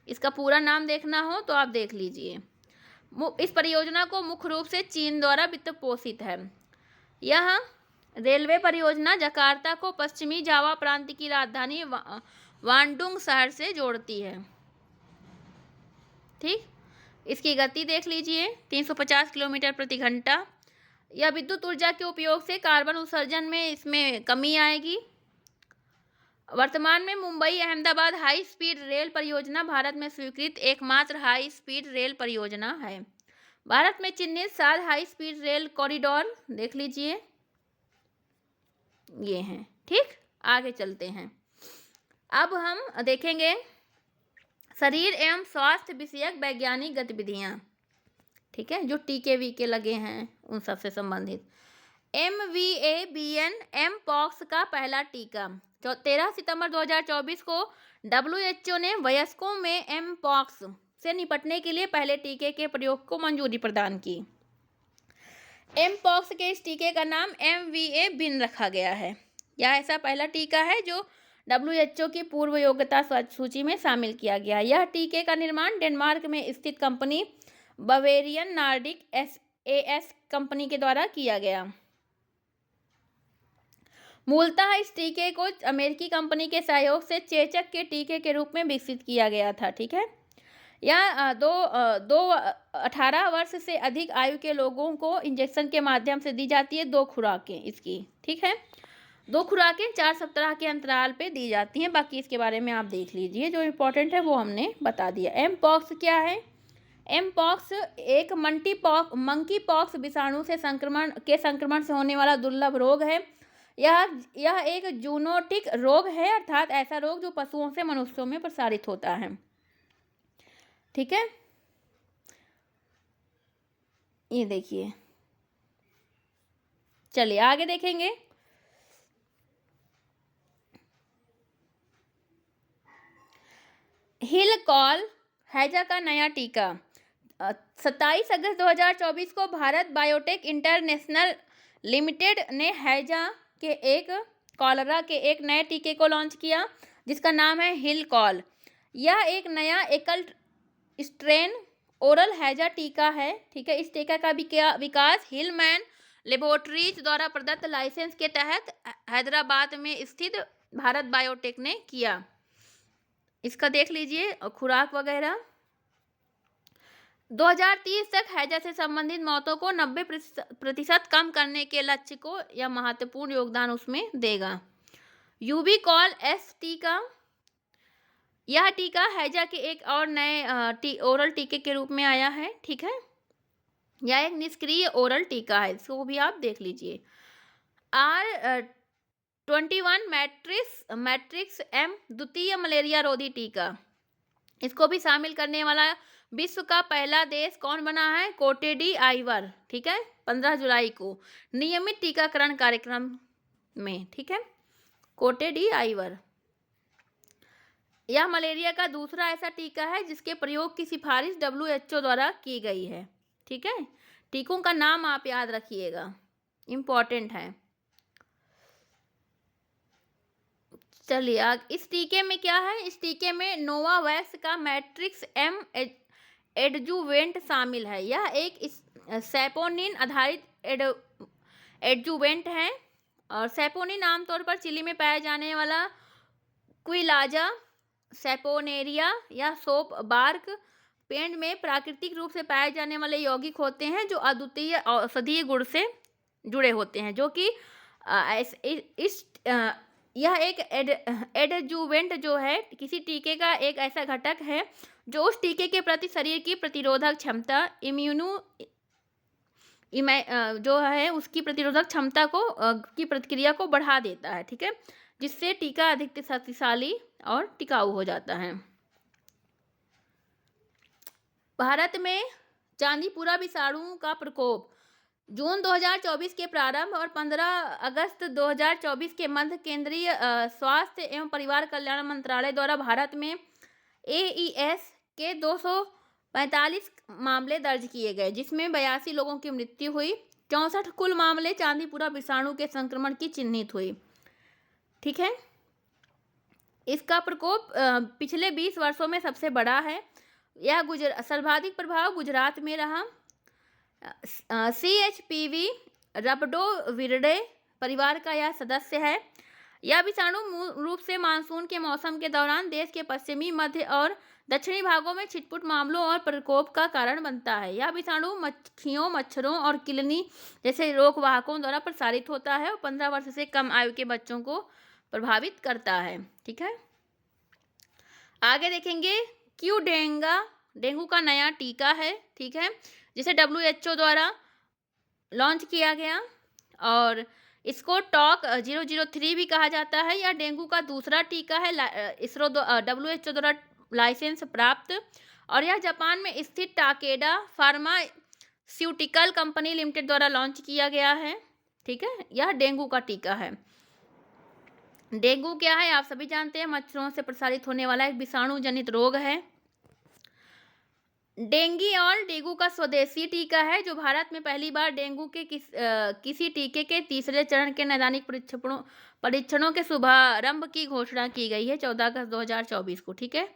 इसका पूरा नाम देखना हो तो आप देख लीजिए। इस परियोजना को मुख्य रूप से चीन द्वारा वित्त पोषित है। यह रेलवे परियोजना जकार्ता को पश्चिमी जावा प्रांत की राजधानी वांडुंग शहर से जोड़ती है। ठीक, इसकी गति देख लीजिए 350 किलोमीटर प्रति घंटा। यह विद्युत ऊर्जा के उपयोग से कार्बन उत्सर्जन में इसमें कमी आएगी वर्तमान में Mumbai Ahmedabad high speed rail परियोजना भारत में स्वीकृत एकमात्र हाई स्पीड रेल परियोजना है। भारत में चिन्हित 7 हाई स्पीड रेल कॉरिडोर देख लीजिए, ये हैं। ठीक, आगे चलते हैं। अब हम देखेंगे शरीर एवं स्वास्थ्य विषयक वैज्ञानिक गतिविधियां, ठीक है, जो टीके वीके लगे हैं उन सबसे संबंधित। MVABN एम पॉक्स का पहला टीका 13 सितंबर 2024 को WHO ने वयस्कों में एम पॉक्स से निपटने के लिए पहले टीके के प्रयोग को मंजूरी प्रदान की। एम पॉक्स के इस टीके का नाम MVABN रखा गया है। यह ऐसा पहला टीका है जो WHO की पूर्व योग्यता सूची में शामिल किया गया। यह टीके का निर्माण डेनमार्क में स्थित company Bavarian Nordic SAS company के द्वारा किया गया। मूलतः इस टीके को अमेरिकी कंपनी के सहयोग से चेचक के टीके के रूप में विकसित किया गया था। ठीक है, यह 18 वर्ष से अधिक आयु के लोगों को इंजेक्शन के माध्यम से दी जाती है। 2 खुराकें इसकी, ठीक है, 2 खुराकें 4 सप्ताह के अंतराल पे दी जाती हैं। बाकी इसके बारे में आप देख लीजिए, जो इम्पोर्टेंट है वो हमने बता दिया। एम पॉक्स क्या है? एम पॉक्स एक मंकी पॉक्स विषाणु से संक्रमण से होने वाला दुर्लभ रोग है। यह एक जूनोटिक रोग है, अर्थात ऐसा रोग जो पशुओं से मनुष्यों में प्रसारित होता है। ठीक है, ये देखिए, चलिए आगे देखेंगे। हिलकॉल हैजा का नया टीका 27 अगस्त 2024 को भारत बायोटेक इंटरनेशनल लिमिटेड ने हैजा के कॉलरा के एक नए टीके को लॉन्च किया, जिसका नाम है हिलकॉल। यह एक नया एकल स्ट्रेन ओरल हैजा टीका है। ठीक है, इस टीका का विकास हिलमैन लेबोरेटरीज द्वारा प्रदत्त लाइसेंस के तहत हैदराबाद में स्थित भारत बायोटेक ने किया। इसका देख लीजिए खुराक वगैरह। 2030 तक हैजा से संबंधित मौतों को 90% कम करने के लक्ष्य को यह महत्वपूर्ण योगदान उसमें देगा। यूबीकॉल एस टीका, यह टीका हैजा के एक और नए ओरल टीके के रूप में आया है। ठीक है, यह एक निष्क्रिय ओरल टीका है, इसको भी आप देख लीजिए। R21 मैट्रिक्स एम द्वितीय मलेरिया रोधी टीका, इसको भी शामिल करने वाला विश्व का पहला देश कौन बना है? कोटे डी आइवर। ठीक है, 15 जुलाई को नियमित टीकाकरण कार्यक्रम में। ठीक है, कोटे डी आइवर। यह मलेरिया का दूसरा ऐसा टीका है जिसके प्रयोग की सिफारिश WHO द्वारा की गई है। ठीक है, टीकों का नाम आप याद रखिएगा, इम्पोर्टेंट है। चलिए इस टीके में क्या है? इस टीके में नोवावैक्स का मैट्रिक्स एम एडजुवेंट शामिल है। यह एक सैपोनिन आधारित एडजुवेंट है और सैपोनिन आमतौर पर चिली में पाया जाने वाला क्विलाजा सैपोनेरिया या सोप बार्क पेड़ में प्राकृतिक रूप से पाए जाने वाले यौगिक होते हैं जो अद्वितीय औषधीय गुण से जुड़े होते हैं, जो कि यह एक एडजुवेंट जो है किसी टीके का एक ऐसा घटक है जो उस टीके के प्रति शरीर की प्रतिरोधक क्षमता जो है उसकी प्रतिरोधक क्षमता को की प्रतिक्रिया को बढ़ा देता है। ठीक है, जिससे टीका अधिक शक्तिशाली और टिकाऊ हो जाता है। भारत में चांदीपुरा विषाणु का प्रकोप जून 2024 के प्रारंभ और 15 अगस्त 2024 के मध्य केंद्रीय स्वास्थ्य एवं परिवार कल्याण मंत्रालय द्वारा भारत में AES के 245 मामले दर्ज किए गए, जिसमें 82 लोगों की मृत्यु हुई। 64 कुल मामले चांदीपुरा विषाणु के संक्रमण की चिन्हित हुई। ठीक है, इसका प्रकोप पिछले 20 वर्षों में सबसे बड़ा है। यह सर्वाधिक प्रभाव गुजरात में रहा। CHPV रबडोविरिडे परिवार का यह सदस्य है। यह विषाणु मूल रूप से मानसून के मौसम के दौरान देश के पश्चिमी, मध्य और दक्षिणी भागों में छिटपुट मामलों और प्रकोप का कारण बनता है। यह विषाणु मक्खियों, मच्छरों और किलनी जैसे रोगवाहकों द्वारा प्रसारित होता है और 15 वर्ष से कम आयु के बच्चों को प्रभावित करता है। ठीक है, आगे देखेंगे क्यू डेंगू का नया टीका है। ठीक है, जिसे WHO द्वारा लॉन्च किया गया और इसको टॉक 003 भी कहा जाता है। यह डेंगू का दूसरा टीका है, इसरो WHO द्वारा लाइसेंस प्राप्त, और यह जापान में स्थित टाकेडा फार्मास्यूटिकल कंपनी लिमिटेड द्वारा लॉन्च किया गया है। ठीक है, यह डेंगू का टीका है। डेंगू क्या है आप सभी जानते हैं, मच्छरों से प्रसारित होने वाला एक विषाणु जनित रोग है। डेंगू का स्वदेशी टीका है, जो भारत में पहली बार डेंगू के किसी टीके के तीसरे चरण के नैदानिक परीक्षणों के शुभारंभ की घोषणा की गई है 14 अगस्त 2024 को। ठीक है,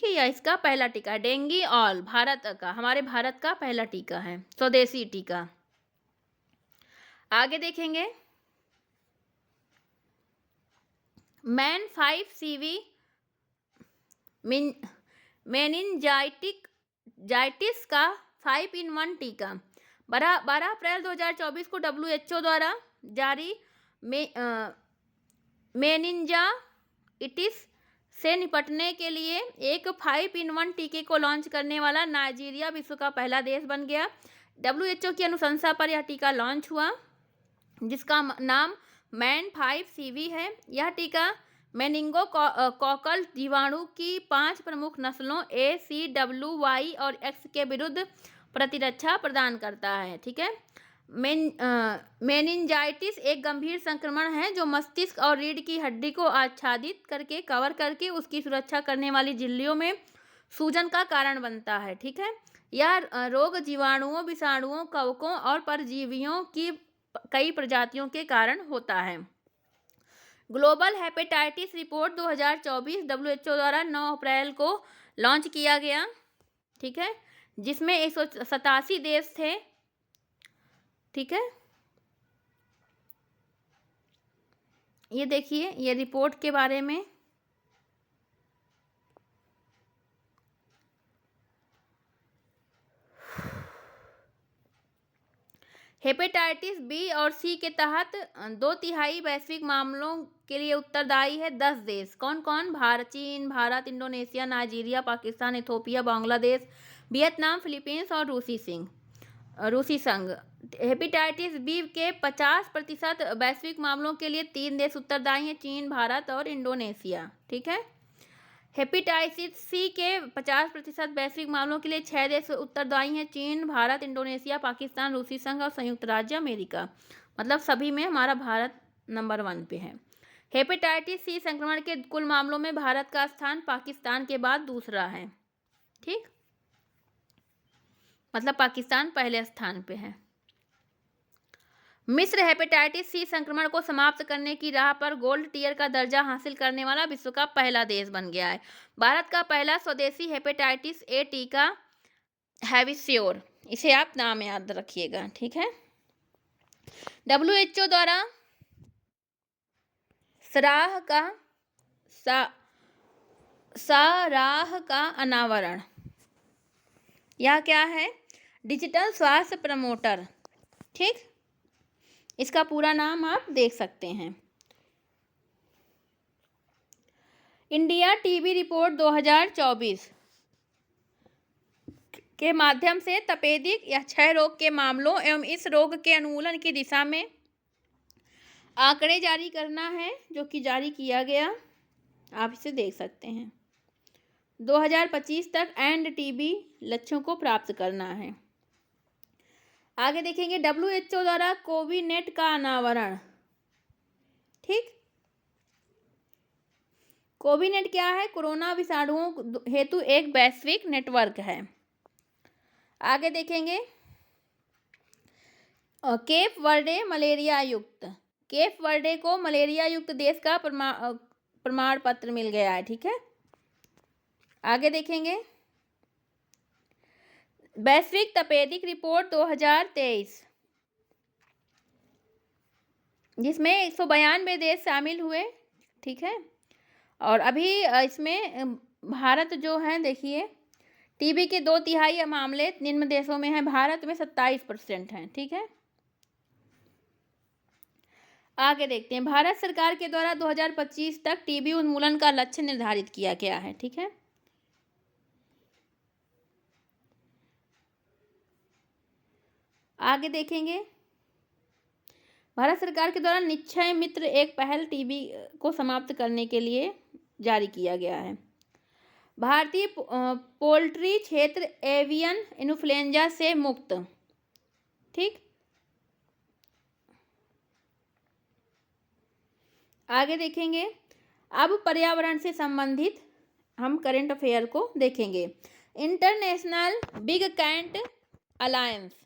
यह इसका पहला टीका है। डेंगीऑल हमारे भारत का पहला टीका है, स्वदेशी टीका। आगे देखेंगे मैन 5CV मेनिनजाइटिस का 5-in-1 टीका 12 अप्रैल 2024 को WHO द्वारा जारी मेनिनजाइटिस से निपटने के लिए एक 5-in-1 टीके को लॉन्च करने वाला नाइजीरिया विश्व का पहला देश बन गया। WHO की अनुशंसा पर यह टीका लॉन्च हुआ, जिसका नाम मैन 5CV है। यह टीका मेनिंगोकोकल जीवाणु की 5 प्रमुख नस्लों A, C, W, Y और X के विरुद्ध प्रतिरक्षा प्रदान करता है। ठीक है, मेनिंजाइटिस एक गंभीर संक्रमण है जो मस्तिष्क और रीढ़ की हड्डी को आच्छादित करके कवर करके उसकी सुरक्षा करने वाली झिल्लियों में सूजन का कारण बनता है। ठीक है, यह रोग जीवाणुओं, विषाणुओं, कवकों और परजीवियों की कई प्रजातियों के कारण होता है। ग्लोबल हेपेटाइटिस रिपोर्ट 2024 WHO द्वारा 9 अप्रैल को लॉन्च किया गया। ठीक है, जिसमें 187 देश थे। ठीक है, ये देखिए ये रिपोर्ट के बारे में। हेपेटाइटिस बी और सी के तहत 2/3 वैश्विक मामलों के लिए उत्तरदायी है 10 देश। कौन कौन? चीन, Bharat, Indonesia, Nigeria, Pakistan, Ethiopia, Bangladesh, Vietnam, Philippines और रूसी संघ। हेपेटाइटिस बी के 50% वैश्विक मामलों के लिए 3 देश उत्तरदायी हैं, चीन, भारत और इंडोनेशिया। ठीक है, हेपेटाइटिस सी के 50% वैश्विक मामलों के लिए 6 देश उत्तरदायी हैं, चीन, भारत, इंडोनेशिया, पाकिस्तान, रूसी संघ और संयुक्त राज्य अमेरिका। मतलब सभी में हमारा भारत नंबर 1 पे है। हेपेटाइटिस सी संक्रमण के कुल मामलों में भारत का स्थान पाकिस्तान के बाद दूसरा है। ठीक, मतलब पाकिस्तान पहले स्थान पे है। मिस्र हेपेटाइटिस सी संक्रमण को समाप्त करने की राह पर गोल्ड टियर का दर्जा हासिल करने वाला विश्व का पहला देश बन गया है। भारत का पहला स्वदेशी हेपेटाइटिस ए टीका हैविस्योर, इसे आप नाम याद रखिएगा। ठीक है, WHO द्वारा सराह का अनावरण। यह क्या है? डिजिटल स्वास्थ्य प्रमोटर। ठीक, इसका पूरा नाम आप देख सकते हैं। इंडिया टीबी रिपोर्ट 2024 के माध्यम से तपेदिक या क्षय रोग के मामलों एवं इस रोग के उन्मूलन की दिशा में आंकड़े जारी करना है, जो कि जारी किया गया, आप इसे देख सकते हैं। 2025 तक एंड टीबी लक्ष्यों को प्राप्त करना है। आगे देखेंगे WHO द्वारा कोविनेट का अनावरण। ठीक, कोविनेट क्या है? कोरोना विषाणुओं हेतु एक वैश्विक नेटवर्क है। आगे देखेंगे केप वर्डे मलेरिया युक्त। केप वर्डे को मलेरिया युक्त देश का प्रमाण पत्र मिल गया है। ठीक है, आगे देखेंगे वैश्विक तपेदिक रिपोर्ट 2023, जिसमें 192 देश शामिल हुए। ठीक है, और अभी इसमें भारत जो है, देखिए टीबी के 2/3 मामले निम्न देशों में हैं, भारत में 27% हैं। ठीक है, आगे देखते हैं, भारत सरकार के द्वारा 2025 तक टीबी उन्मूलन का लक्ष्य निर्धारित किया गया है। ठीक है, आगे देखेंगे, भारत सरकार के द्वारा निक्षय मित्र एक पहल टीबी को समाप्त करने के लिए जारी किया गया है। भारतीय पोल्ट्री क्षेत्र एवियन इन्फ्लुएंजा से मुक्त। ठीक, आगे देखेंगे, अब पर्यावरण से संबंधित हम करंट अफेयर को देखेंगे। इंटरनेशनल बिग कैट अलायंस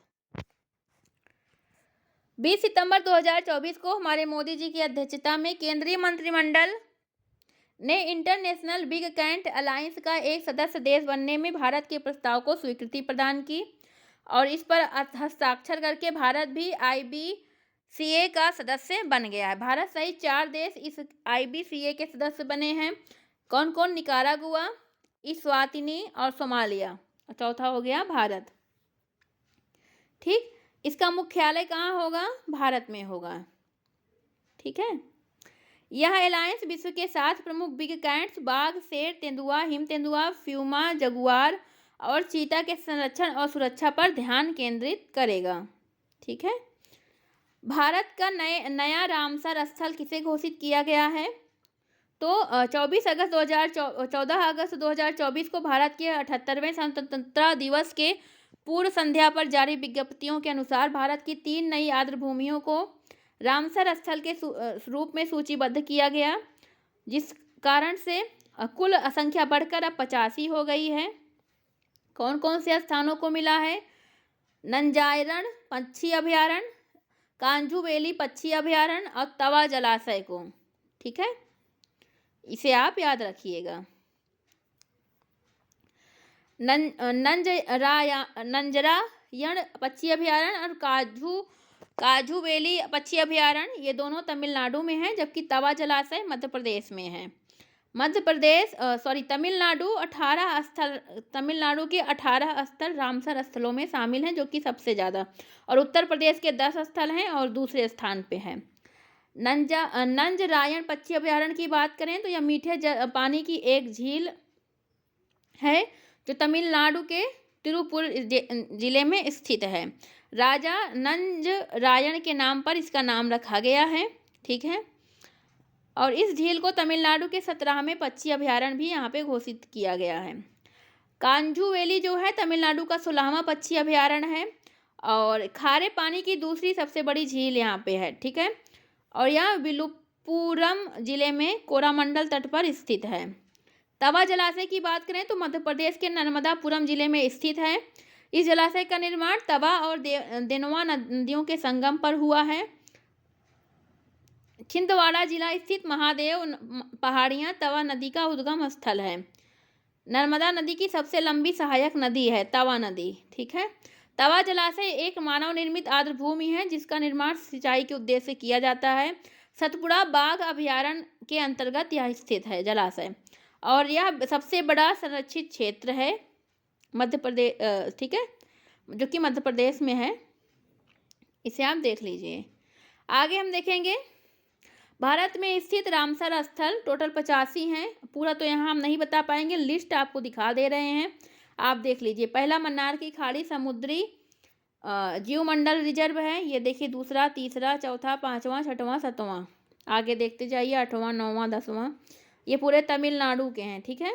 20 सितंबर 2024 को हमारे मोदी जी की अध्यक्षता में केंद्रीय मंत्रिमंडल ने इंटरनेशनल बिग कैट अलायंस का एक सदस्य देश बनने में भारत के प्रस्ताव को स्वीकृति प्रदान की और इस पर हस्ताक्षर करके भारत भी IBCA का सदस्य बन गया है। भारत सहित 4 देश इस IBCA के सदस्य बने हैं। कौन कौन? निकारागुआ, इस्वातिनी और सोमालिया। चौथा हो गया भारत। ठीक, इसका मुख्यालय कहाँ होगा? भारत में होगा। ठीक है, यह अलायंस विश्व के 7 प्रमुख बिग कैट्स बाघ, शेर, तेंदुआ, हिम तेंदुआ, प्यूमा, जगुआर और चीता के संरक्षण और सुरक्षा पर ध्यान केंद्रित करेगा। ठीक है, भारत का नया रामसर स्थल किसे घोषित किया गया है? तो 14 अगस्त 2024 को भारत के 78वें स्वतंत्रता दिवस के पूर्व संध्या पर जारी विज्ञप्तियों के अनुसार भारत की 3 नई आर्द्र भूमियों को रामसर स्थल के रूप में सूचीबद्ध किया गया, जिस कारण से कुल संख्या बढ़कर अब 85 हो गई है। कौन कौन से स्थानों को मिला है? नंजायरण पक्षी अभयारण्य, कांजू वैली पक्षी अभयारण्य और तवा जलाशय को। ठीक है, इसे आप याद रखिएगा। नंजरायण पक्षी अभयारण्य और काजू वैली पक्षी अभयारण्य ये दोनों तमिलनाडु में हैं, जबकि तवा जलाशय मध्य प्रदेश में है। तमिलनाडु के 18 स्थल रामसर स्थलों में शामिल हैं, जो कि सबसे ज़्यादा, और उत्तर प्रदेश के 10 स्थल हैं और दूसरे स्थान पे हैं। नंजरायण पक्षी अभयारण्य की बात करें तो यह मीठे पानी की एक झील है जो तमिलनाडु के तिरुपुर जिले में स्थित है। राजा नंजरायण के नाम पर इसका नाम रखा गया है। ठीक है, और इस झील को तमिलनाडु के 17वें पक्षी अभयारण्य भी यहाँ पे घोषित किया गया है। कांजू वैली जो है तमिलनाडु का 16वां पक्षी अभयारण्य है और खारे पानी की दूसरी सबसे बड़ी झील यहाँ पे है। ठीक है, और यह विलुपुरम जिले में कोरामंडल तट पर स्थित है। तवा जलाशय की बात करें तो मध्य प्रदेश के नर्मदापुरम जिले में स्थित है। इस जलाशय का निर्माण तवा और देनवा नदियों के संगम पर हुआ है। छिंदवाड़ा जिला स्थित महादेव पहाड़ियां तवा नदी का उद्गम स्थल है। नर्मदा नदी की सबसे लंबी सहायक नदी है तवा नदी। ठीक है, तवा जलाशय एक मानव निर्मित आर्द्र भूमि है जिसका निर्माण सिंचाई के उद्देश्य से किया जाता है। सतपुड़ा बाघ अभयारण्य के अंतर्गत यह स्थित है जलाशय, और यह सबसे बड़ा संरक्षित क्षेत्र है मध्य प्रदेश। ठीक है, जो कि मध्य प्रदेश में है, इसे आप देख लीजिए। आगे हम देखेंगे, भारत में स्थित रामसर स्थल टोटल 85 हैं। पूरा तो यहाँ हम नहीं बता पाएंगे, लिस्ट आपको दिखा दे रहे हैं, आप देख लीजिए। पहला मन्नार की खाड़ी समुद्री जीवमंडल रिजर्व है, ये देखिए। दूसरा, तीसरा, चौथा, 5वां, 6वां, 7वां, आगे देखते जाइए, 8वां, 9वां, 10वां, ये पूरे तमिलनाडु के हैं। ठीक है,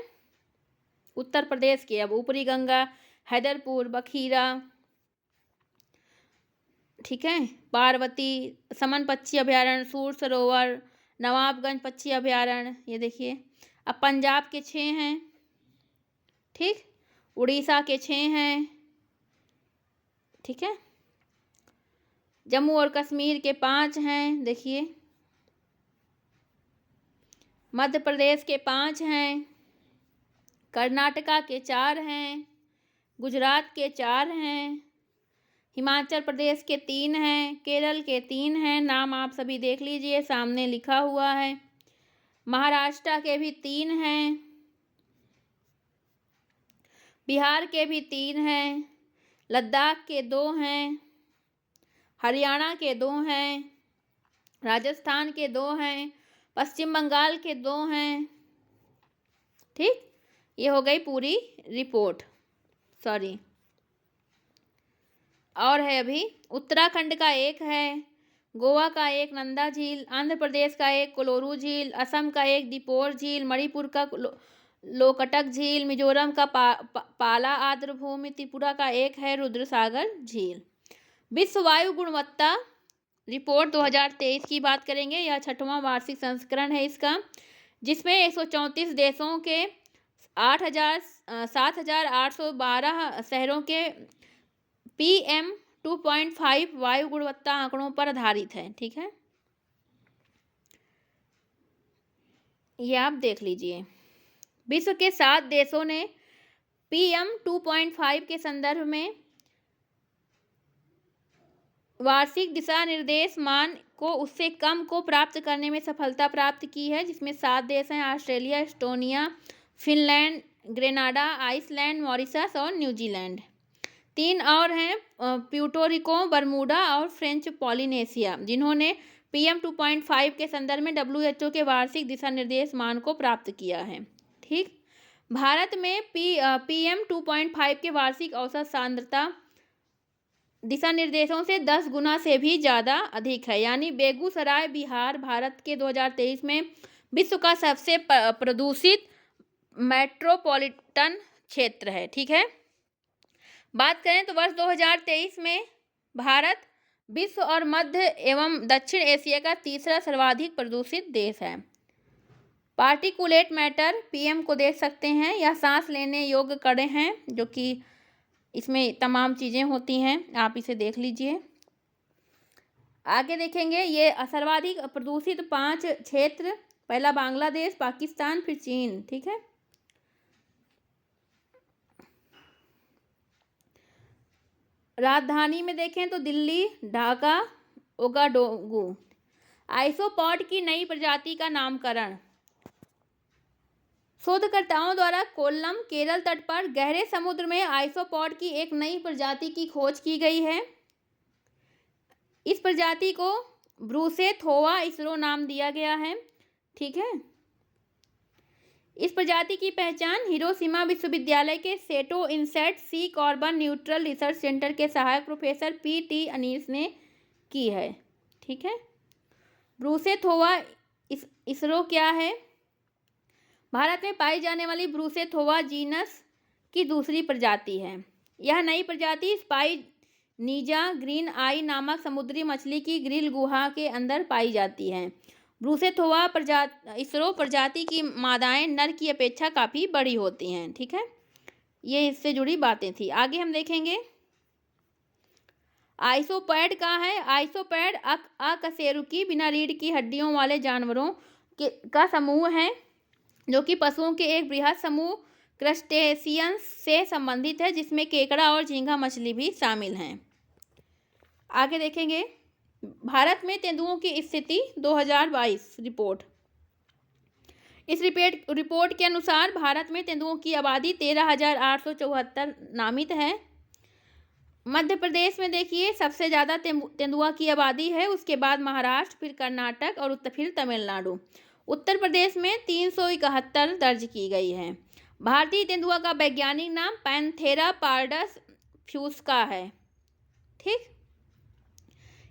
उत्तर प्रदेश के अब ऊपरी गंगा, हैदरपुर, बखीरा, ठीक है, पार्वती, समन पक्षी अभयारण्य, सूर सरोवर, नवाबगंज पक्षी अभयारण्य, ये देखिए। अब पंजाब के 6 हैं। ठीक, उड़ीसा के 6 हैं। ठीक है, जम्मू और कश्मीर के 5 हैं, देखिए। मध्य प्रदेश के 5 हैं, कर्नाटका के 4 हैं, गुजरात के 4 हैं, हिमाचल प्रदेश के 3 हैं, केरल के 3 हैं, नाम आप सभी देख लीजिए, सामने लिखा हुआ है। महाराष्ट्र के भी 3 हैं, बिहार के भी 3 हैं, लद्दाख के 2 हैं, हरियाणा के 2 हैं, राजस्थान के 2 हैं, पश्चिम बंगाल के 2 हैं। ठीक, ये हो गई पूरी रिपोर्ट। सॉरी, और है अभी उत्तराखंड का 1 है, गोवा का 1 नंदा झील, आंध्र प्रदेश का 1 कोलोरू झील, असम का 1 दीपोर झील, मणिपुर का लोकटक झील, मिजोरम का पाला आर्द्रभूमि, त्रिपुरा का 1 है रुद्रसागर झील। विश्व वायु गुणवत्ता रिपोर्ट 2023 की बात करेंगे। यह 6वां वार्षिक संस्करण है इसका, जिसमें 134 देशों के 7,812 शहरों के PM 2.5 वायु गुणवत्ता आंकड़ों पर आधारित है। ठीक है, ये आप देख लीजिए। विश्व के 7 देशों ने PM 2.5 के संदर्भ में वार्षिक दिशा निर्देश मान को उससे कम को प्राप्त करने में सफलता प्राप्त की है, जिसमें 7 देश हैं: Australia, Estonia, Finland, Grenada, Iceland, Mauritius और न्यूजीलैंड। 3 और हैं प्यूर्टो बरमूडा और फ्रेंच पॉलिनेशिया, जिन्होंने PM 2.5 के संदर्भ में WHO के वार्षिक दिशा निर्देश मान को प्राप्त किया है। ठीक, भारत में PM 2.5 के वार्षिक औसत सांद्रता दिशा निर्देशों से 10 गुना से भी ज़्यादा अधिक है, यानी बेगूसराय बिहार भारत के 2023 में विश्व का सबसे प्रदूषित मेट्रोपॉलिटन क्षेत्र है। ठीक है, बात करें तो वर्ष 2023 में भारत विश्व और मध्य एवं दक्षिण एशिया का तीसरा सर्वाधिक प्रदूषित देश है। पार्टिकुलेट मैटर PM को देख सकते हैं, यह सांस लेने योग्य कण हैं, जो कि इसमें तमाम चीज़ें होती हैं, आप इसे देख लीजिए। आगे देखेंगे ये सर्वाधिक प्रदूषित 5 क्षेत्र, पहला बांग्लादेश, पाकिस्तान, फिर चीन। ठीक है, राजधानी में देखें तो दिल्ली, ढाका, ओगाडोगु। आइसोपॉड की नई प्रजाति का नामकरण। शोधकर्ताओं द्वारा कोल्लम केरल तट पर गहरे समुद्र में आइसोपॉड की एक नई प्रजाति की खोज की गई है। इस प्रजाति को ब्रूसेथोवा इसरो नाम दिया गया है। ठीक है, इस प्रजाति की पहचान हिरोशिमा विश्वविद्यालय के सेटो इंसेट सी कार्बन न्यूट्रल रिसर्च सेंटर के सहायक प्रोफेसर PT अनीस ने की है। ठीक है, ब्रूसेथोवा इसरो क्या है? भारत में पाई जाने वाली ब्रूसेथोवा जीनस की दूसरी प्रजाति है। यह नई प्रजाति स्पाइनिजा ग्रीन आई नामक समुद्री मछली की ग्रिल गुहा के अंदर पाई जाती है। ब्रूसेथोवा इसरो प्रजाति की मादाएं नर की अपेक्षा काफ़ी बड़ी होती हैं। ठीक है, ये इससे जुड़ी बातें थी। आगे हम देखेंगे आइसोपैड का है। आइसोपैड अकशेरुकी बिना रीढ़ की हड्डियों वाले जानवरों का समूह है, जो कि पशुओं के एक बृहद समूह क्रस्टेशियंस से संबंधित है, जिसमें केकड़ा और झींगा मछली भी शामिल हैं। आगे देखेंगे भारत में तेंदुओं की स्थिति 2022 रिपोर्ट। इस रिपोर्ट के अनुसार भारत में तेंदुओं की आबादी 13,874 नामित है। मध्य प्रदेश में देखिए सबसे ज़्यादा तेंदुआ की आबादी है, उसके बाद महाराष्ट्र, फिर कर्नाटक और फिर तमिलनाडु। उत्तर प्रदेश में 371 दर्ज की गई है। भारतीय तेंदुआ का वैज्ञानिक नाम पैंथेरा पार्डस फ्यूस्का है। ठीक,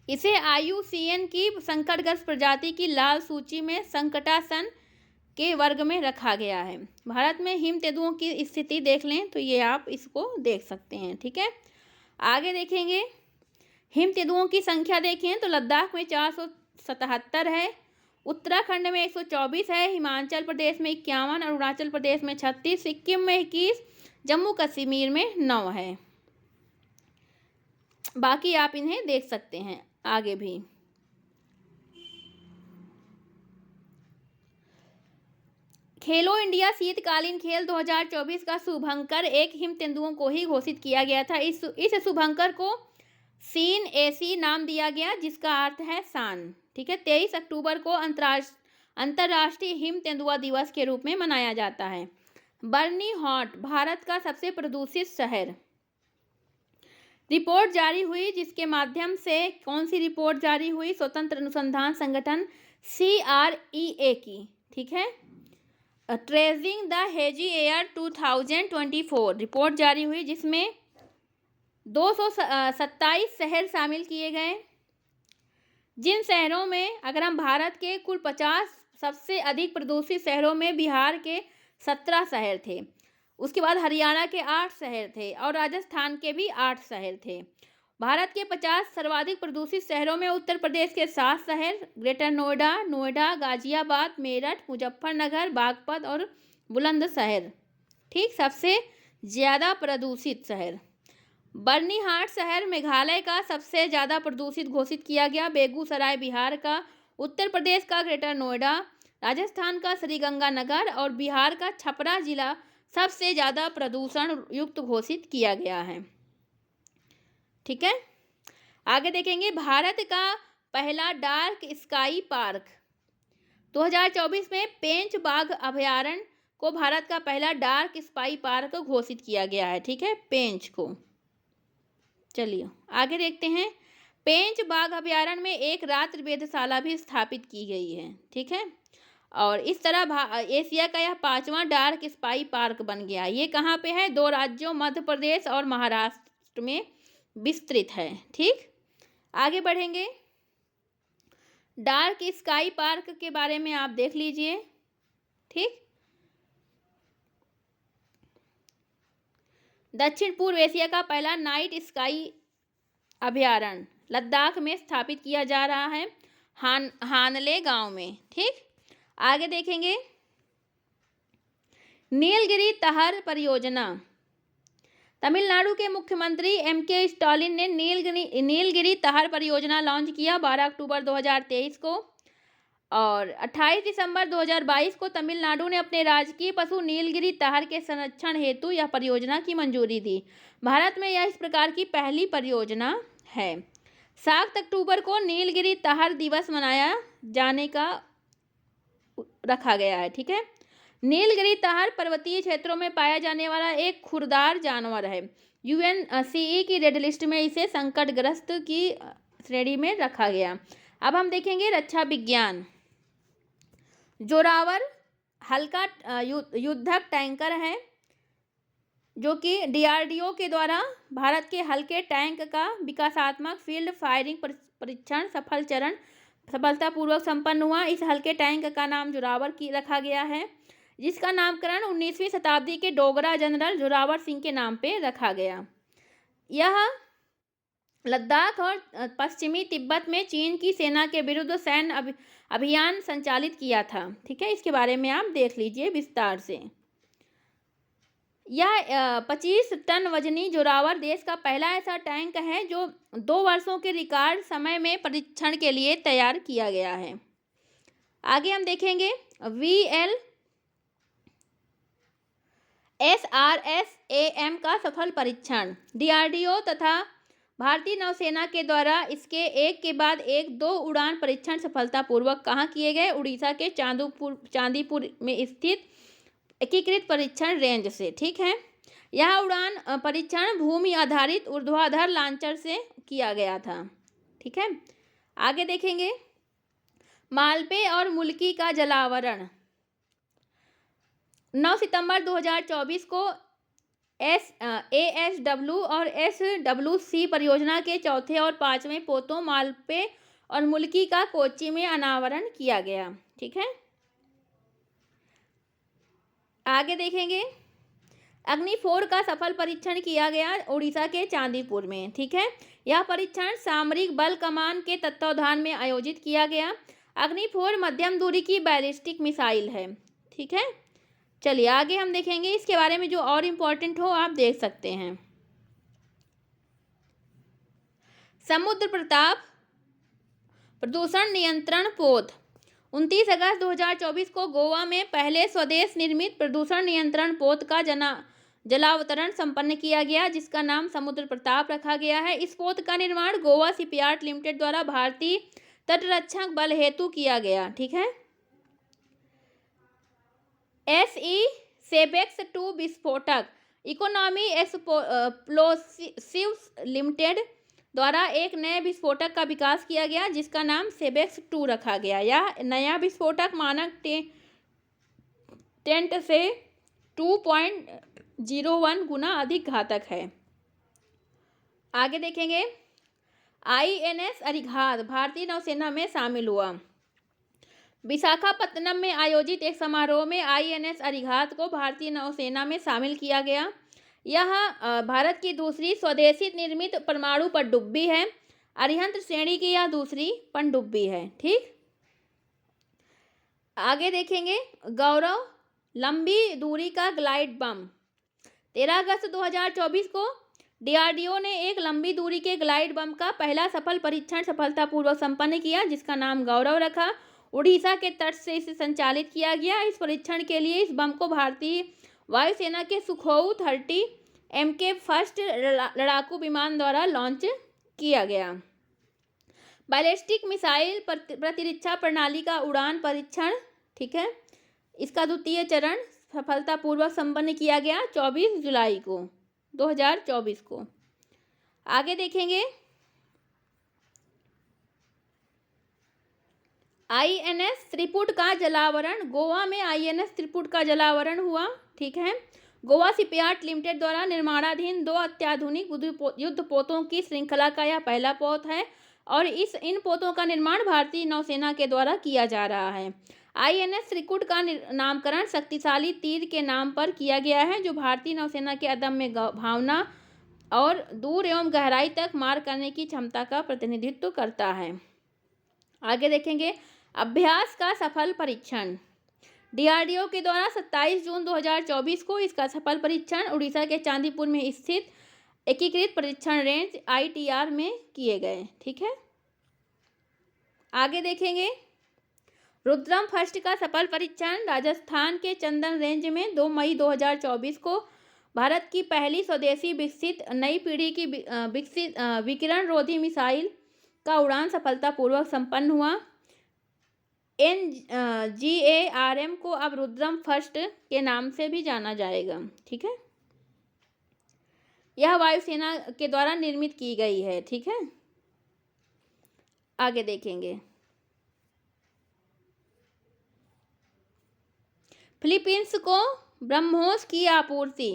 इसे IUCN की संकटग्रस्त प्रजाति की लाल सूची में संकटासन के वर्ग में रखा गया है। भारत में हिम तेंदुओं की स्थिति देख लें तो ये आप इसको देख सकते हैं। ठीक है, आगे देखेंगे हिम तेंदुओं की संख्या देखें तो लद्दाख में 477 है, उत्तराखंड में 124 है, हिमाचल प्रदेश में 51, अरुणाचल प्रदेश में 36, सिक्किम में 21, जम्मू कश्मीर में 9 है। बाकी आप इन्हें देख सकते हैं आगे भी। खेलो इंडिया शीतकालीन खेल 2024 का शुभंकर एक हिम तेंदुओं को ही घोषित किया गया था। इस शुभंकर को सीन AC नाम दिया गया, जिसका अर्थ है शान। ठीक है, 23 अक्टूबर को अंतर्राष्ट्रीय हिम तेंदुआ दिवस के रूप में मनाया जाता है। बर्नी हॉट भारत का सबसे प्रदूषित शहर। रिपोर्ट जारी हुई जिसके माध्यम से, कौन सी रिपोर्ट जारी हुई? स्वतंत्र अनुसंधान संगठन CREA की, ठीक है, tracing the hazy air 2024 report जारी हुई, जिसमें 227 शहर शामिल किए गए। जिन शहरों में, अगर हम भारत के कुल 50 सबसे अधिक प्रदूषित शहरों में बिहार के 17 शहर थे, उसके बाद हरियाणा के 8 शहर थे और राजस्थान के भी 8 शहर थे। भारत के 50 सर्वाधिक प्रदूषित शहरों में उत्तर प्रदेश के 7 शहर, ग्रेटर नोएडा, नोएडा, गाजियाबाद, मेरठ, मुजफ्फरनगर, बागपत और बुलंदशहर, ठीक, सबसे ज़्यादा प्रदूषित शहर। बर्निहाट शहर मेघालय का सबसे ज़्यादा प्रदूषित घोषित किया गया। बेगूसराय बिहार का, उत्तर प्रदेश का ग्रेटर नोएडा, राजस्थान का श्रीगंगानगर और बिहार का छपरा जिला सबसे ज़्यादा प्रदूषण युक्त घोषित किया गया है, ठीक है। आगे देखेंगे, भारत का पहला डार्क स्काई पार्क 2024 में पेंच बाघ अभयारण्य को भारत का पहला डार्क स्काई पार्क घोषित किया गया है, ठीक है, पेंच को। चलिए आगे देखते हैं, पेंच बाघ अभयारण्य में एक रात्रि वेधशाला भी स्थापित की गई है, ठीक है, और इस तरह एशिया का यह 5वां डार्क स्काई पार्क बन गया। ये कहाँ पे है? 2 राज्यों मध्य प्रदेश और महाराष्ट्र में विस्तृत है, ठीक। आगे बढ़ेंगे, डार्क स्काई पार्क के बारे में आप देख लीजिए, ठीक। दक्षिण पूर्व एशिया का पहला नाइट स्काई अभयारण्य लद्दाख में स्थापित किया जा रहा है, हानले गांव में, ठीक। आगे देखेंगे, नीलगिरी तहर परियोजना। तमिलनाडु के मुख्यमंत्री MK स्टालिन ने नीलगिरी तहर परियोजना लॉन्च किया 12 अक्टूबर 2023 को, और 28 दिसंबर 2022 को तमिलनाडु ने अपने राजकीय पशु नीलगिरी तहर के संरक्षण हेतु यह परियोजना की मंजूरी दी। भारत में यह इस प्रकार की पहली परियोजना है। 7 अक्टूबर को नीलगिरी तहर दिवस मनाया जाने का रखा गया है, ठीक है। नीलगिरी तहर पर्वतीय क्षेत्रों में पाया जाने वाला एक खुरदार जानवर है। UNCE की रेड लिस्ट में इसे संकटग्रस्त की श्रेणी में रखा गया। अब हम देखेंगे रक्षा विज्ञान। जोरावर हल्का युद्धक टैंकर है जो कि DRDO के द्वारा भारत के हल्के टैंक का विकासात्मक फील्ड फायरिंग परीक्षण सफलतापूर्वक संपन्न हुआ। इस हल्के टैंक का नाम जोरावर की रखा गया है, जिसका नामकरण 19वीं शताब्दी के डोगरा जनरल जोरावर सिंह के नाम पे रखा गया। यह लद्दाख और पश्चिमी तिब्बत में चीन की सेना के विरुद्ध सैन्य अभियान संचालित किया था, ठीक है। इसके बारे में आप देख लीजिए विस्तार से। यह 25 टन वजनी जोरावर देश का पहला ऐसा टैंक है जो 2 वर्षों के रिकॉर्ड समय में परीक्षण के लिए तैयार किया गया है। आगे हम देखेंगे VLSRS-AM का सफल परीक्षण। DRDO तथा भारतीय नौसेना के द्वारा इसके एक के बाद एक 2 उड़ान परीक्षण सफलतापूर्वक कहाँ किए गए? उड़ीसा के चांदीपुर में स्थित एकीकृत परीक्षण रेंज से, ठीक है। यह उड़ान परीक्षण भूमि आधारित ऊर्ध्वाधर लॉन्चर से किया गया था, ठीक है। आगे देखेंगे, मालपे और मुल्की का जलावरण। 9 सितंबर 2024 को ASW और SWC परियोजना के चौथे और 5वें पोतों मालपे और मुल्की का कोच्चि में अनावरण किया गया, ठीक है। आगे देखेंगे, अग्नि 4 का सफल परीक्षण किया गया उड़ीसा के चांदीपुर में, ठीक है। यह परीक्षण सामरिक बल कमान के तत्वावधान में आयोजित किया गया। अग्नि 4 मध्यम दूरी की बैलिस्टिक मिसाइल है, ठीक है। चलिए आगे हम देखेंगे, इसके बारे में जो और इम्पोर्टेंट हो आप देख सकते हैं। समुद्र प्रताप प्रदूषण नियंत्रण पोत। 29 अगस्त 2024 को गोवा में पहले स्वदेश निर्मित प्रदूषण नियंत्रण पोत का जलावतरण संपन्न किया गया, जिसका नाम समुद्र प्रताप रखा गया है। इस पोत का निर्माण गोवा शिपयार्ड लिमिटेड द्वारा भारतीय तटरक्षक बल हेतु किया गया, ठीक है। SE सेबेक्स 2 विस्फोटक इकोनॉमी एक्सप्लोसिव्स लिमिटेड द्वारा एक नए विस्फोटक का विकास किया गया जिसका नाम सेबेक्स 2 रखा गया। यह नया विस्फोटक मानक टेंट से 2.01 गुना अधिक घातक है। आगे देखेंगे, INS अरिघात भारतीय नौसेना में शामिल हुआ। विशाखापत्तनम में आयोजित एक समारोह में INS अरिघात को भारतीय नौसेना में शामिल किया गया। यह भारत की दूसरी स्वदेशी निर्मित परमाणु पनडुब्बी है। अरिहंत श्रेणी की यह दूसरी पनडुब्बी है। ठीक, आगे देखेंगे, गौरव लंबी दूरी का ग्लाइड बम। 13 अगस्त 2024 को DRDO ने एक लंबी दूरी के ग्लाइड बम का पहला सफल परीक्षण सफलतापूर्वक संपन्न किया जिसका नाम गौरव रखा। उड़ीसा के तट से इसे संचालित किया गया। इस परीक्षण के लिए इस बम को भारतीय वायुसेना के सुखोई 30 MK फर्स्ट लड़ाकू विमान द्वारा लॉन्च किया गया। बैलिस्टिक मिसाइल प्रतिरक्षा प्रणाली का उड़ान परीक्षण, ठीक है, इसका द्वितीय चरण सफलतापूर्वक संपन्न किया गया 24 जुलाई को 2024 को। आगे देखेंगे, INS त्रिपुट का जलावरण। गोवा में INS त्रिपुट का जलावरण हुआ। ठीक है, गोवा शिपयार्ड लिमिटेड द्वारा निर्माणाधीन 2 अत्याधुनिक युद्ध पोतों की श्रृंखला का यह पहला पोत है और इन पोतों का निर्माण भारतीय नौसेना के द्वारा किया जा रहा है। INS त्रिकुट का नामकरण शक्तिशाली तीर के नाम पर किया गया है जो भारतीय नौसेना के अदम्य भावना और दूर एवं गहराई तक मार करने की क्षमता का प्रतिनिधित्व करता है। आगे देखेंगे, अभ्यास का सफल परीक्षण। DRDO के द्वारा 27 जून 2024 को इसका सफल परीक्षण उड़ीसा के चांदीपुर में स्थित एकीकृत परीक्षण रेंज ITR में किए गए। ठीक है, आगे देखेंगे, रुद्रम फर्स्ट का सफल परीक्षण। राजस्थान के चंदन रेंज में 2 मई 2024 को भारत की पहली स्वदेशी विकसित नई पीढ़ी की विकिरण रोधी मिसाइल का उड़ान सफलतापूर्वक संपन्न हुआ। NGARM को अब रुद्रम फर्स्ट के नाम से भी जाना जाएगा। ठीक है, यह वायुसेना के द्वारा निर्मित की गई है। ठीक है, आगे देखेंगे, फिलीपींस को ब्रह्मोस की आपूर्ति।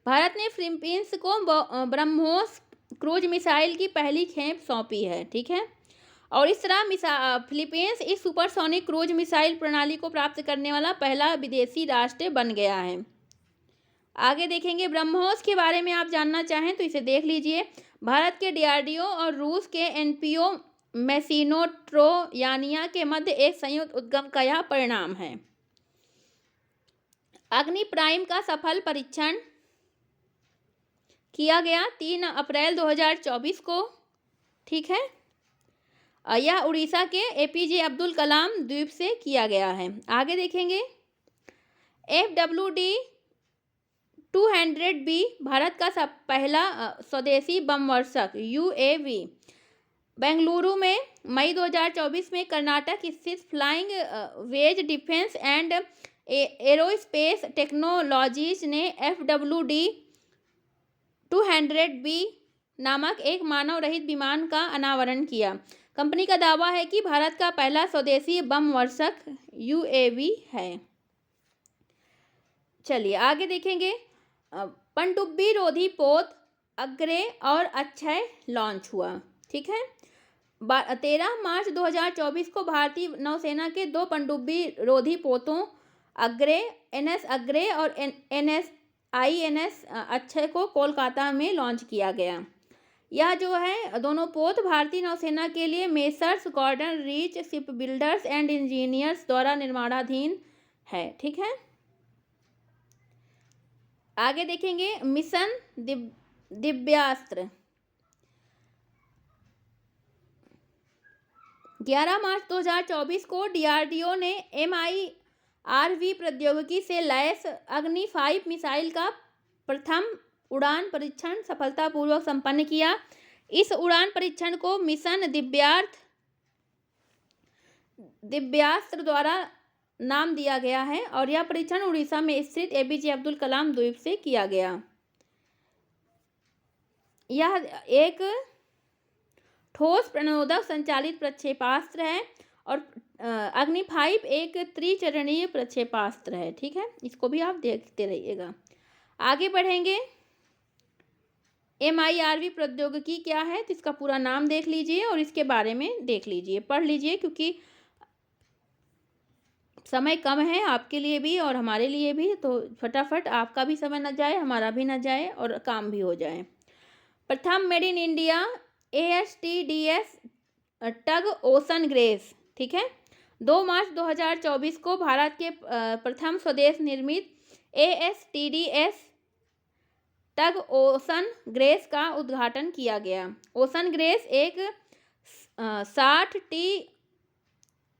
भारत ने फिलीपींस को ब्रह्मोस क्रूज मिसाइल की पहली खेप सौंपी है। ठीक है, और इस तरह फिलीपींस इस सुपरसोनिक क्रूज मिसाइल प्रणाली को प्राप्त करने वाला पहला विदेशी राष्ट्र बन गया है। आगे देखेंगे, ब्रह्मोस के बारे में आप जानना चाहें तो इसे देख लीजिए। भारत के DRDO और रूस के NPO मैसिनोट्रोयानिया के मध्य एक संयुक्त उद्यम का यह परिणाम है। अग्नि प्राइम का सफल परीक्षण किया गया 3 अप्रैल 2024 को। ठीक है, यह उड़ीसा के APJ अब्दुल कलाम द्वीप से किया गया है। आगे देखेंगे, FWD 200B भारत का पहला स्वदेशी बमवर्षक UAV बेंगलुरु में मई 2024 में कर्नाटक स्थित Flying Wedge Defence and Aerospace Technologies ने FWD 200B नामक एक मानव रहित विमान का अनावरण किया। कंपनी का दावा है कि भारत का पहला स्वदेशी बमवर्षक UAV है। चलिए आगे देखेंगे, पनडुब्बी रोधी पोत अग्रे और अक्षय लॉन्च हुआ। ठीक है, 13 मार्च 2024 को भारतीय नौसेना के 2 पनडुब्बी रोधी पोतों अग्रे NS अग्रे और INS अक्षय को कोलकाता में लॉन्च किया गया। यह जो है दोनों पोत भारतीय नौसेना के लिए Messrs Garden Reach Shipbuilders and Engineers द्वारा निर्माणाधीन है। ठीक है, आगे देखेंगे, मिशन दिव्यास्त्र। 11 मार्च 2024 को DRDO ने MIRV प्रौद्योगिकी से लैस अग्नि 5 मिसाइल का प्रथम उड़ान परीक्षण सफलतापूर्वक संपन्न किया। इस उड़ान परीक्षण को मिशन दिव्यास्त्र द्वारा नाम दिया गया है और यह परीक्षण उड़ीसा में स्थित APJ अब्दुल कलाम द्वीप से किया गया। यह एक ठोस प्रणोदक संचालित प्रक्षेपास्त्र है और अग्नि 5 एक त्रिचरणीय प्रक्षेपास्त्र है। ठीक है, इसको भी आप देखते रहिएगा। आगे बढ़ेंगे। MIRV प्रौद्योगिकी क्या है, तो इसका पूरा नाम देख लीजिए और इसके बारे में देख लीजिए, पढ़ लीजिए, क्योंकि समय कम है आपके लिए भी और हमारे लिए भी, तो फटाफट आपका भी समय न जाए, हमारा भी न जाए और काम भी हो जाए। प्रथम made in India ASTDS tug ocean grace. ठीक है, 2 मार्च 2024 को भारत के प्रथम स्वदेश निर्मित ASTDS टग ओशन ग्रेस का उद्घाटन किया गया। ओशन ग्रेस एक 60T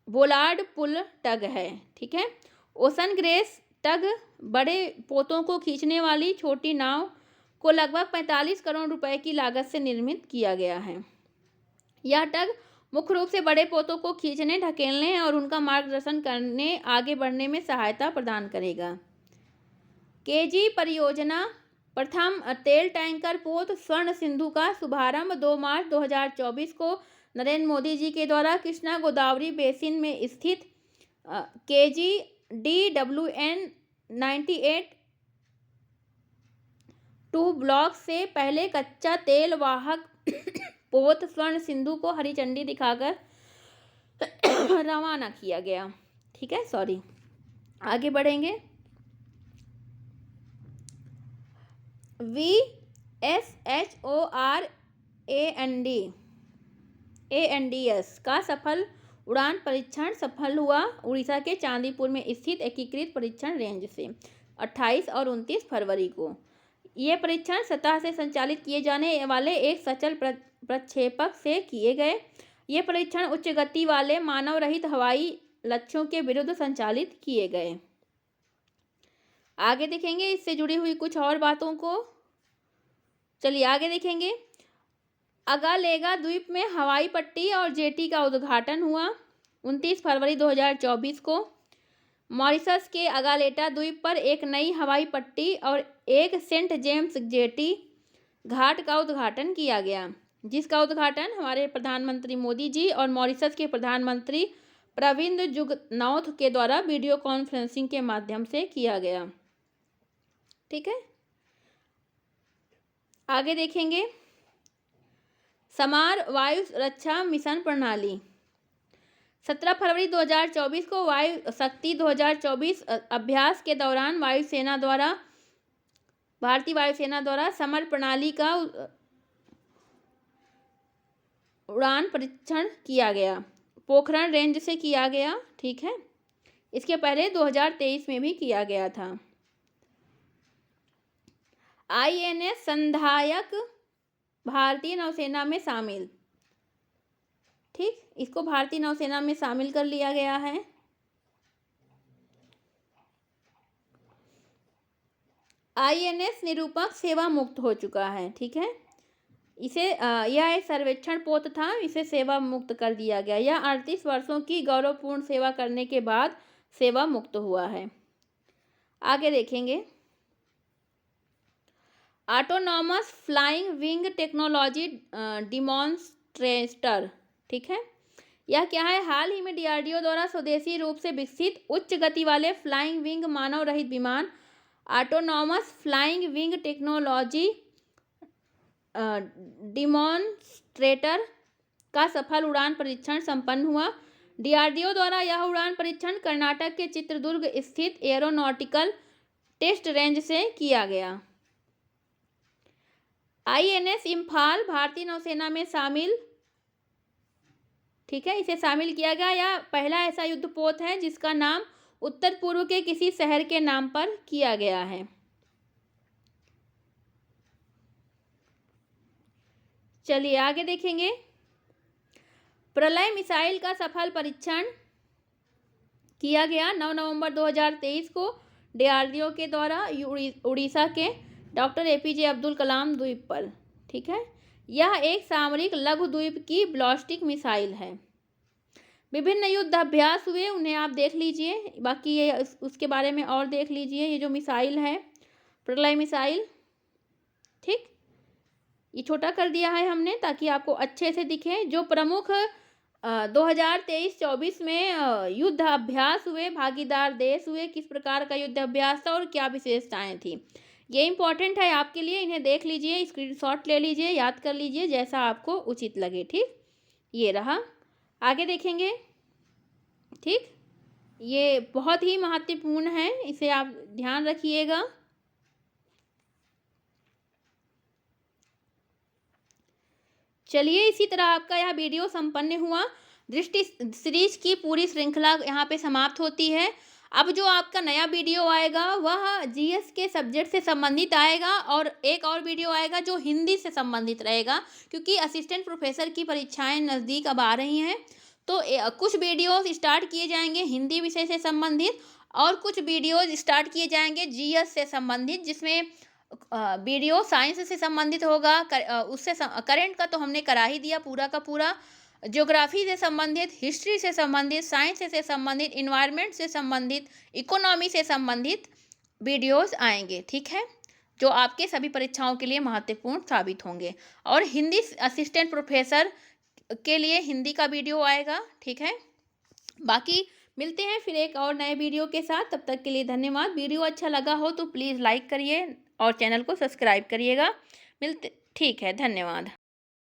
बोलार्ड पुल टग है। ठीक है, ओशन ग्रेस टग बड़े पोतों को खींचने वाली छोटी नाव को लगभग 45 करोड़ रुपए की लागत से निर्मित किया गया है। यह टग मुख्य रूप से बड़े पोतों को खींचने, ढकेलने और उनका मार्गदर्शन करने, आगे बढ़ने में सहायता प्रदान करेगा। केजी परियोजना प्रथम तेल टैंकर पोत स्वर्ण सिंधु का शुभारंभ 2 मार्च 2024 को नरेंद्र मोदी जी के द्वारा कृष्णा गोदावरी बेसिन में स्थित KG DWN 98 2 ब्लॉक से पहले कच्चा तेल वाहक पोत स्वर्ण सिंधु को हरी झंडी दिखाकर रवाना किया गया। ठीक है, सॉरी, आगे बढ़ेंगे। VSHORANDS का सफल उड़ान परीक्षण सफल हुआ उड़ीसा के चांदीपुर में स्थित एकीकृत परीक्षण रेंज से 28 और 29 फरवरी को। ये परीक्षण सतह से संचालित किए जाने वाले एक सचल प्रक्षेपक से किए गए। ये परीक्षण उच्च गति वाले मानव रहित हवाई लक्ष्यों के विरुद्ध संचालित किए गए। आगे देखेंगे इससे जुड़ी हुई कुछ और बातों को। चलिए आगे देखेंगे। अगालेगा द्वीप में हवाई पट्टी और जेटी का उद्घाटन हुआ 29 फरवरी 2024 को। मॉरिशस के अगालेटा द्वीप पर एक नई हवाई पट्टी और एक सेंट जेम्स जेटी घाट का उद्घाटन किया गया, जिसका उद्घाटन हमारे प्रधानमंत्री मोदी जी और मॉरिशस के प्रधानमंत्री प्रविंद जुगनौथ के द्वारा वीडियो कॉन्फ्रेंसिंग के माध्यम से किया गया। ठीक है, आगे देखेंगे। समार वायु रक्षा मिशन प्रणाली 17 फरवरी 2024 को वायु शक्ति 2024 अभ्यास के दौरान भारतीय वायुसेना द्वारा समर प्रणाली का उड़ान परीक्षण किया गया, पोखरण रेंज से किया गया। ठीक है, इसके पहले 2023 में भी किया गया था। INS संधायक भारतीय नौसेना में शामिल। ठीक, इसको भारतीय नौसेना में शामिल कर लिया गया है। INS निरूपक सेवा मुक्त हो चुका है। ठीक है, इसे यह एक सर्वेक्षण पोत था, इसे सेवा मुक्त कर दिया गया। यह 38 वर्षों की गौरवपूर्ण सेवा करने के बाद सेवा मुक्त हुआ है। आगे देखेंगे। Autonomous flying wing technology demonstrator. ठीक है, यह क्या है? हाल ही में DRDO द्वारा स्वदेशी रूप से विकसित उच्च गति वाले फ्लाइंग विंग मानव रहित विमान autonomous flying wing technology demonstrator का सफल उड़ान परीक्षण संपन्न हुआ। DRDO द्वारा यह उड़ान परीक्षण कर्नाटक के चित्रदुर्ग स्थित एरोनॉटिकल टेस्ट रेंज से किया गया। INS इम्फाल भारतीय नौसेना में शामिल। ठीक है, इसे शामिल किया गया। यह पहला ऐसा युद्धपोत है जिसका नाम उत्तर पूर्व के किसी शहर के नाम पर किया गया है। चलिए आगे देखेंगे। प्रलय मिसाइल का सफल परीक्षण किया गया 9 नवंबर 2023 को DRDO के द्वारा उड़ीसा के डॉक्टर APJ अब्दुल कलाम द्वीप पर। ठीक है, यह एक सामरिक लघु द्वीप की बैलिस्टिक मिसाइल है। विभिन्न युद्ध अभ्यास हुए, उन्हें आप देख लीजिए, बाकी ये उसके बारे में और देख लीजिए। ये जो मिसाइल है प्रलय मिसाइल। ठीक, ये छोटा कर दिया है हमने ताकि आपको अच्छे से दिखे। जो प्रमुख 2023-24 में युद्ध अभ्यास हुए, भागीदार देश हुए, किस प्रकार का युद्ध अभ्यास था और क्या विशेषताएं थी, ये इम्पोर्टेंट है आपके लिए। इन्हें देख लीजिए, स्क्रीनशॉट ले लीजिए, याद कर लीजिए जैसा आपको उचित लगे। ठीक, ये रहा। आगे देखेंगे। ठीक, ये बहुत ही महत्वपूर्ण है, इसे आप ध्यान रखिएगा। चलिए, इसी तरह आपका यह वीडियो संपन्न हुआ। दृष्टि सीरीज की पूरी श्रृंखला यहाँ पे समाप्त होती है। अब जो आपका नया वीडियो आएगा वह जीएस के सब्जेक्ट से संबंधित आएगा, और एक और वीडियो आएगा जो हिंदी से संबंधित रहेगा, क्योंकि असिस्टेंट प्रोफेसर की परीक्षाएं नज़दीक अब आ रही हैं। तो कुछ वीडियोस स्टार्ट किए जाएंगे हिंदी विषय से संबंधित, और कुछ वीडियोस स्टार्ट किए जाएंगे जीएस से संबंधित, जिसमें वीडियो साइंस से संबंधित होगा। उससे करंट का तो हमने करा ही दिया पूरा का पूरा। ज्योग्राफी से संबंधित, हिस्ट्री से संबंधित, साइंस से संबंधित, इन्वायरमेंट से संबंधित, इकोनॉमी से संबंधित वीडियोस आएंगे। ठीक है, जो आपके सभी परीक्षाओं के लिए महत्वपूर्ण साबित होंगे। और हिंदी असिस्टेंट प्रोफेसर के लिए हिंदी का वीडियो आएगा। ठीक है, बाकी मिलते हैं फिर एक और नए वीडियो के साथ। तब तक के लिए धन्यवाद। वीडियो अच्छा लगा हो तो प्लीज़ लाइक करिए और चैनल को सब्सक्राइब करिएगा। ठीक है, धन्यवाद।